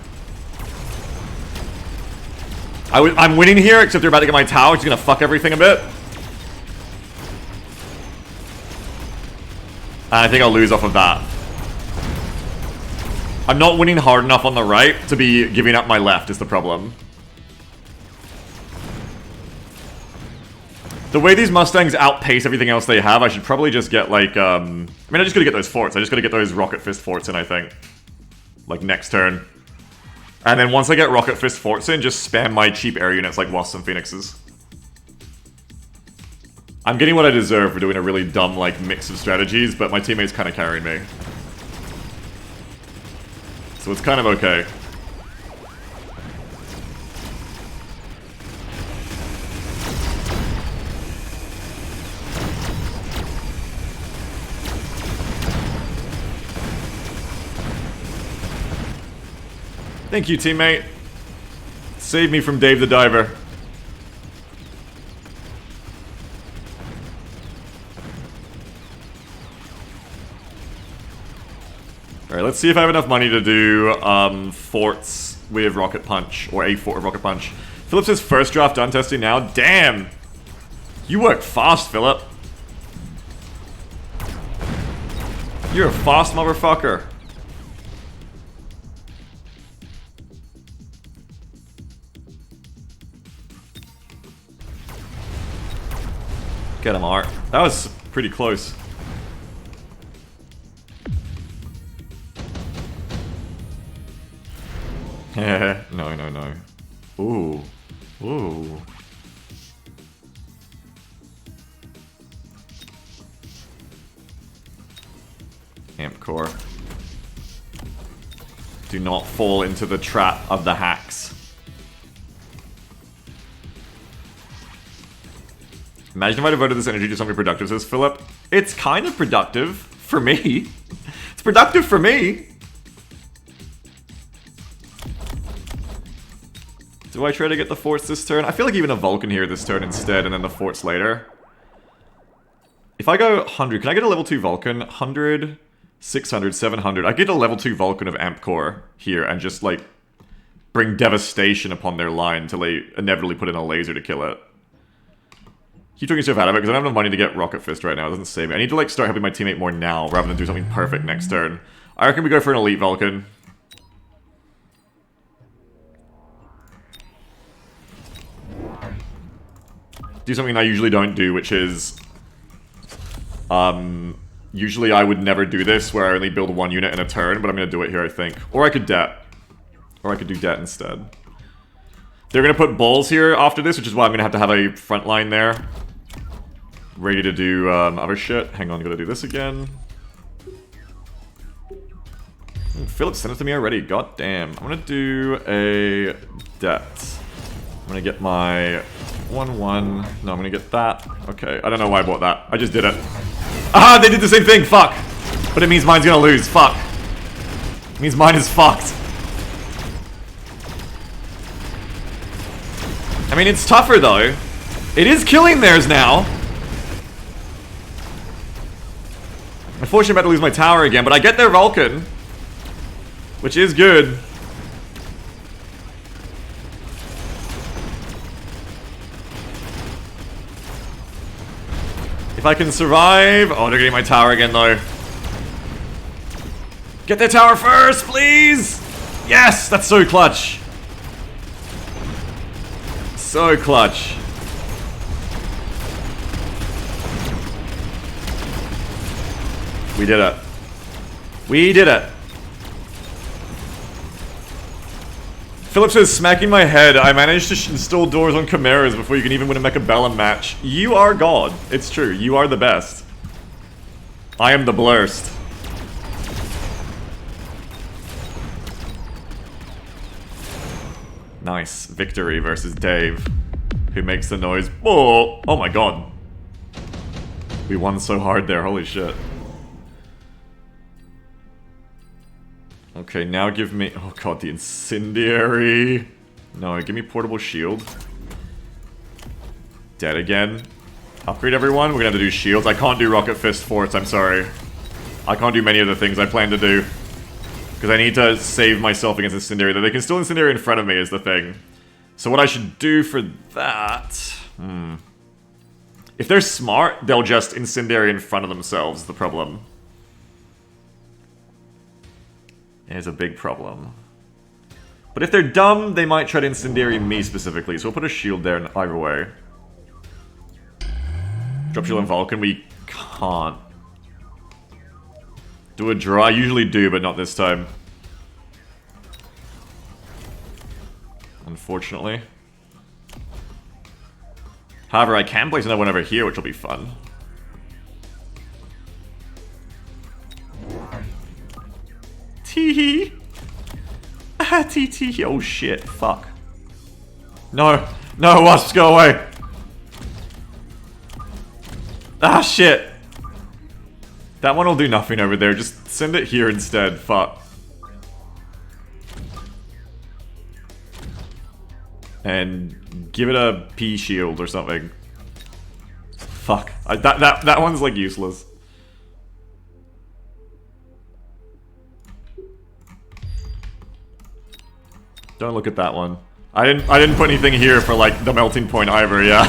I'm winning here, except they're about to get my tower, which is gonna fuck everything a bit. And I think I'll lose off of that. I'm not winning hard enough on the right to be giving up my left is the problem. The way these Mustangs outpace everything else they have, I should probably just get like, I mean, I just gotta get those forts. I just gotta get those Rocket Fist forts in, I think. Like, next turn. And then once I get Rocket Fist forts in, just spam my cheap air units like Wasps and Phoenixes. I'm getting what I deserve for doing a really dumb, like, mix of strategies, but my teammates kind of carrying me. So it's kind of okay. Thank you, teammate. Save me from Dave the Diver. Alright, let's see if I have enough money to do forts with Rocket Punch, or a fort of Rocket Punch. Philip says first draft done testing now. Damn! You work fast, Philip. You're a fast motherfucker. Get him, Art. That was pretty close. No. Ooh. Ooh. Amp core. Do not fall into the trap of the hacks. Imagine if I devoted this energy to something productive, says Philip. It's kind of productive for me. It's productive for me. Do I try to get the forts this turn? I feel like even a Vulcan here this turn instead, and then the forts later. If I go 100, can I get a level 2 Vulcan? 100, 600, 700. I get a level 2 Vulcan of Amp Core here, and just, like, bring devastation upon their line until they inevitably put in a laser to kill it. Keep talking yourself out of it, because I don't have enough money to get Rocket Fist right now. It doesn't save me. I need to, like, start helping my teammate more now, rather than do something perfect next turn. I reckon we go for an Elite Vulcan. Do something I usually don't do, which is... usually I would never do this, where I only build one unit in a turn, but I'm gonna do it here, I think. Or I could det. Or I could do det instead. They're gonna put balls here after this, which is why I'm gonna have to have a front line there. Ready to do, other shit. Hang on, gotta do this again. Philip sent it to me already, god damn. I'm gonna do a det. I'm gonna get my 1-1. No, I'm gonna get that. Okay, I don't know why I bought that. I just did it. Ah, they did the same thing, fuck! But it means mine's gonna lose, fuck. It means mine is fucked. I mean, it's tougher though. It is killing theirs now. Unfortunately, I'm about to lose my tower again, but I get their Vulcan. Which is good. If I can survive... Oh, they're getting my tower again, though. Get their tower first, please! Yes! That's so clutch. So clutch. We did it. We did it. Philip says, smacking my head, I managed to install doors on Chimeras before you can even win a Mechabellum match. You are God. It's true. You are the best. I am the blurst. Nice. Victory versus Dave, who makes the noise. Oh, oh my god. We won so hard there. Holy shit. Okay, now give me... Oh god, the incendiary. No, give me portable shield. Dead again. Upgrade everyone. We're gonna have to do shields. I can't do rocket fist forts, I'm sorry. I can't do many of the things I plan to do. Because I need to save myself against incendiary. Though they can still incendiary in front of me is the thing. So what I should do for that... If they're smart, they'll just incendiary in front of themselves, is the problem. Is a big problem. But if they're dumb, they might try to incendiary me specifically, so we'll put a shield there in either way. Drop shield on Vulcan, we can't. Do a draw, I usually do, but not this time. Unfortunately. However, I can place another one over here, which will be fun. Tee-hee. Ah, tee-tee. Oh shit, fuck. No, no, wasps, go away. Ah, shit. That one will do nothing over there, just send it here instead, fuck. And give it a P shield or something. Fuck. That one's like useless. Don't look at that one. I didn't put anything here for like the melting point either, yeah.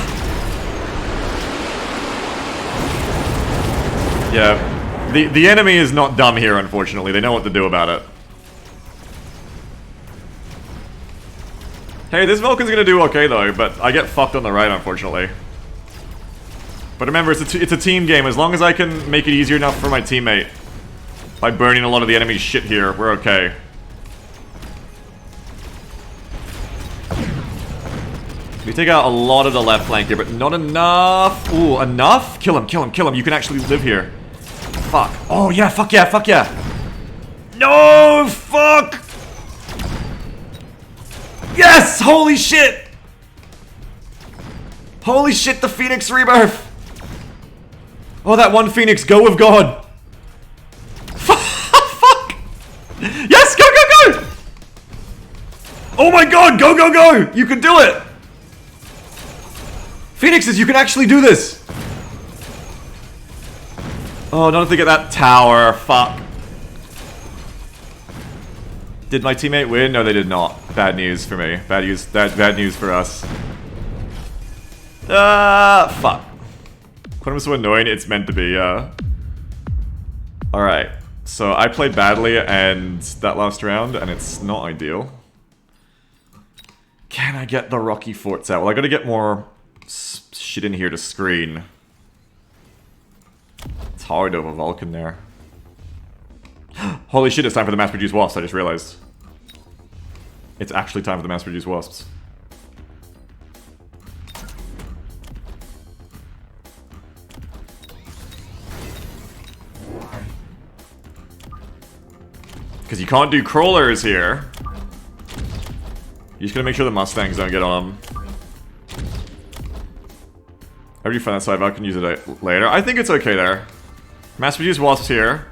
Yeah. The enemy is not dumb here, unfortunately. They know what to do about it. Hey, this Vulcan's gonna do okay though, but I get fucked on the right, unfortunately. But remember, it's a team game. As long as I can make it easier enough for my teammate by burning a lot of the enemy's shit here, we're okay. We take out a lot of the left flank here, but not enough. Ooh, enough? Kill him, kill him, kill him. You can actually live here. Fuck. Oh, yeah, fuck yeah, fuck yeah. No, fuck! Yes! Holy shit! Holy shit, the Phoenix Rebirth! Oh, that one Phoenix, go with God! go, go! You can do it! Phoenixes, you can actually do this! Oh, not if they get that tower. Fuck. Did my teammate win? No, they did not. Bad news for me. Bad news for us. Fuck. Quantum is so annoying, it's meant to be, Alright. So, I played badly and that last round, and it's not ideal. Can I get the rocky forts out? Well, I gotta get more shit in here to screen. It's hard to have a Vulcan there. Holy shit, it's time for the mass-produced wasps, I just realized. It's actually time for the mass-produced wasps. Because you can't do crawlers here. You just gotta make sure the Mustangs don't get on them. I already found that side, but I can use it later. I think it's okay there. Mass-produced wasps here.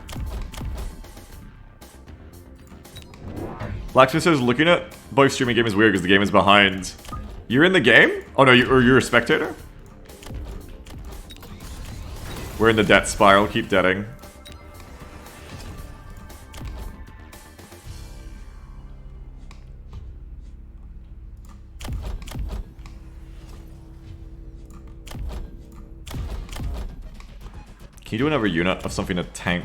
Blacksmith says, looking at both streaming game is weird because the game is behind. You're in the game? Oh no, you're a spectator? We're in the debt spiral, keep deading. Can you do another unit of something to tank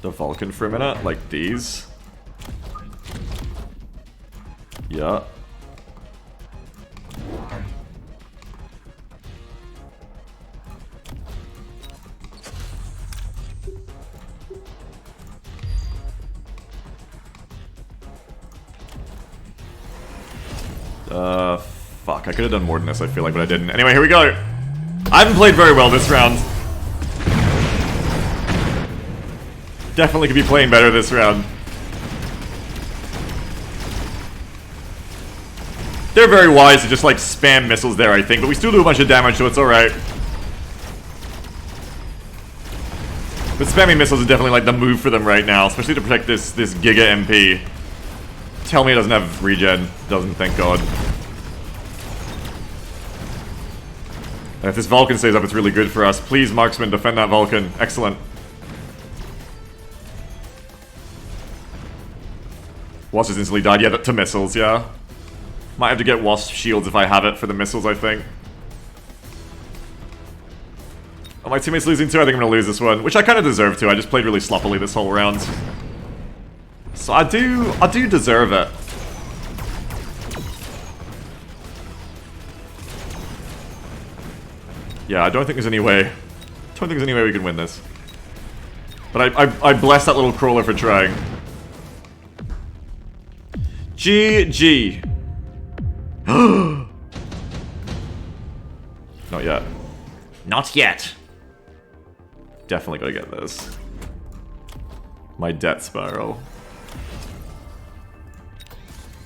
the Vulcan for a minute? Like these? Yeah. Fuck, I could have done more than this, I feel like, but I didn't. Anyway, here we go! I haven't played very well this round. Definitely could be playing better this round. They're very wise to just, like, spam missiles there, I think, but we still do a bunch of damage, so it's alright. But spamming missiles is definitely, like, the move for them right now, especially to protect this Giga MP. Tell me it doesn't have regen. Doesn't, thank God. And if this Vulcan stays up, it's really good for us. Please, Marksman, defend that Vulcan. Excellent. Wasp has instantly died. Yeah, to missiles, yeah. Might have to get Wasp shields if I have it for the missiles, I think. Oh, my teammate's losing too. I think I'm gonna lose this one. Which I kind of deserve to. I just played really sloppily this whole round. So I do deserve it. Yeah, I don't think there's any way. Don't think there's any way we can win this. But I bless that little crawler for trying. GG. Not yet. Not yet. Definitely gotta get this. My debt spiral.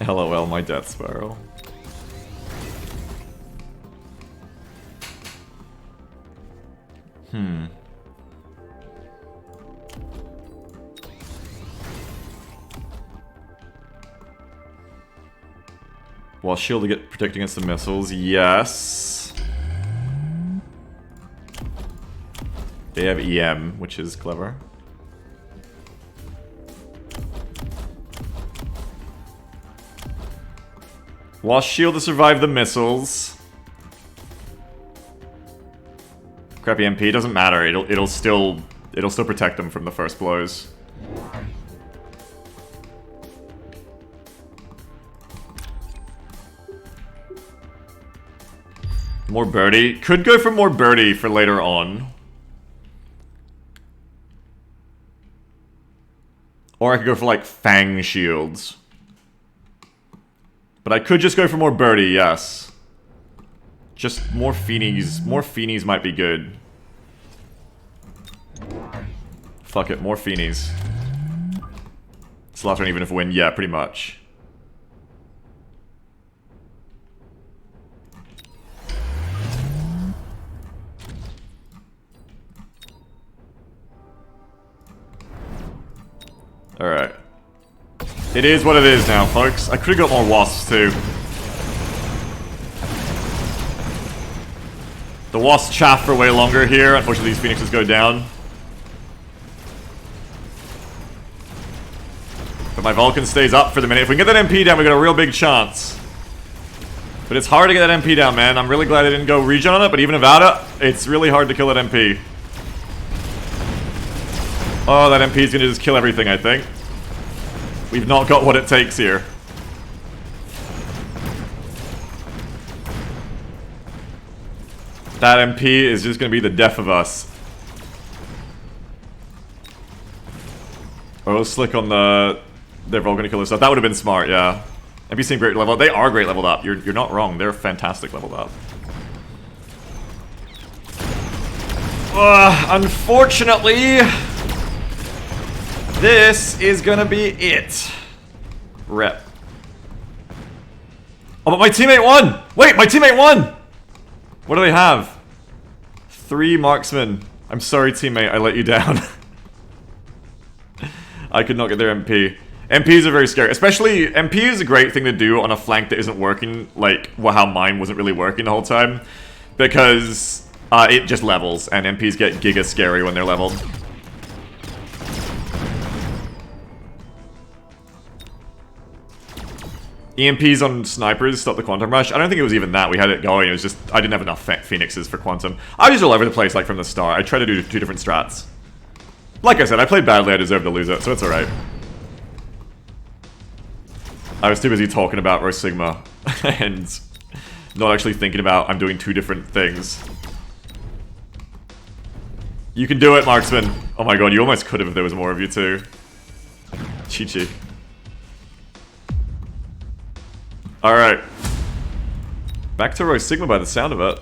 LOL, my death spiral. While shield to get protect against the missiles, yes. They have EM, which is clever. While shield to survive the missiles. Crappy MP doesn't matter. It'll still protect them from the first blows. More birdie. Could go for more birdie for later on. Or I could go for like fang shields. But I could just go for more birdie, yes. Just more Feenies. More Feenies might be good. Fuck it, more Feenies. It's the last one even if we win. Yeah, pretty much. Alright. It is what it is now, folks. I could have got more wasps, too. The wasps chaff for way longer here. Unfortunately, these phoenixes go down. But my Vulcan stays up for the minute. If we can get that MP down, we got a real big chance. But it's hard to get that MP down, man. I'm really glad I didn't go regen on it, but even without it, it's really hard to kill that MP. Oh, that MP is going to just kill everything, I think. We've not got what it takes here. That MP is just going to be the death of us. Oh, slick on the... They're all going to kill us stuff. That would have been smart, yeah. MP seem great level up. They are great leveled up. You're not wrong. They're fantastic leveled up. Unfortunately, this is going to be it. Rep. Oh, but my teammate won! Wait, my teammate won! What do they have? 3 marksmen. I'm sorry, teammate. I let you down. I could not get their MP. MPs are very scary. Especially, MP is a great thing to do on a flank that isn't working, like how mine wasn't really working the whole time. Because it just levels, and MPs get giga scary when they're leveled. EMPs on snipers stop the quantum rush. I don't think it was even that. We had it going. It was just, I didn't have enough phoenixes for quantum. I was just all over the place, like, from the start. I tried to do 2 different strats. Like I said, I played badly. I deserved to lose it, so it's alright. I was too busy talking about Rosigma and not actually thinking about I'm doing 2 different things. You can do it, marksman. Oh my god, you almost could have if there was more of you too. Chi-chi. Alright. Back to Rosigma by the sound of it.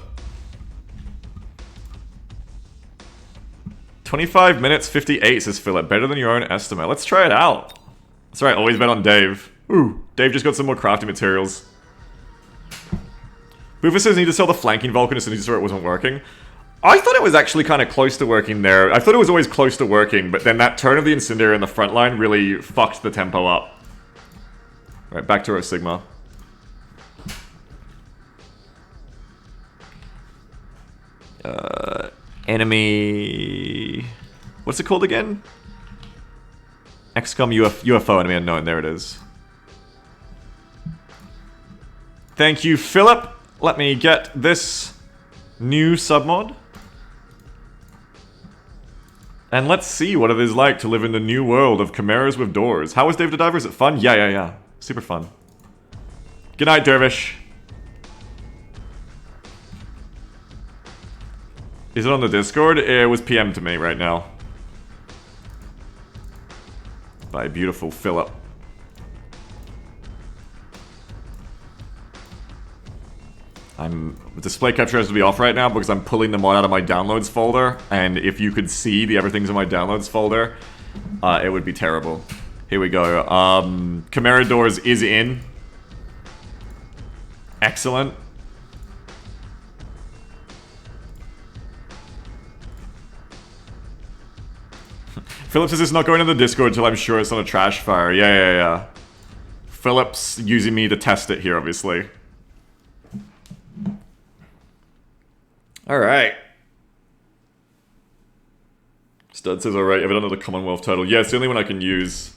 25 minutes 58 says Philip. Better than your own estimate. Let's try it out. That's right, always bet on Dave. Ooh, Dave just got some more crafting materials. Boofer says need to sell the flanking Vulcan as soon as he saw it wasn't working. I thought it was actually kind of close to working there. I thought it was always close to working, but then that turn of the Incendiary in the front line really fucked the tempo up. Alright, back to Rosigma. Enemy... What's it called again? XCOM UFO enemy unknown, there it is. Thank you, Philip. Let me get this new submod. And let's see what it is like to live in the new world of chimeras with doors. How was Dave the Diver? Is it fun? Yeah. Super fun. Good night, Dervish. Is it on the Discord? It was PM to me right now. By beautiful Philip. Display capture has to be off right now because I'm pulling the mod out of my downloads folder, and if you could see the everything's in my downloads folder, it would be terrible. Here we go. Chimera Doors is in. Excellent. Philip says it's not going to the Discord until I'm sure it's not a trash fire. Yeah. Philip's using me to test it here, obviously. Alright. Stud says alright, have it under the Commonwealth title. Yeah, it's the only one I can use.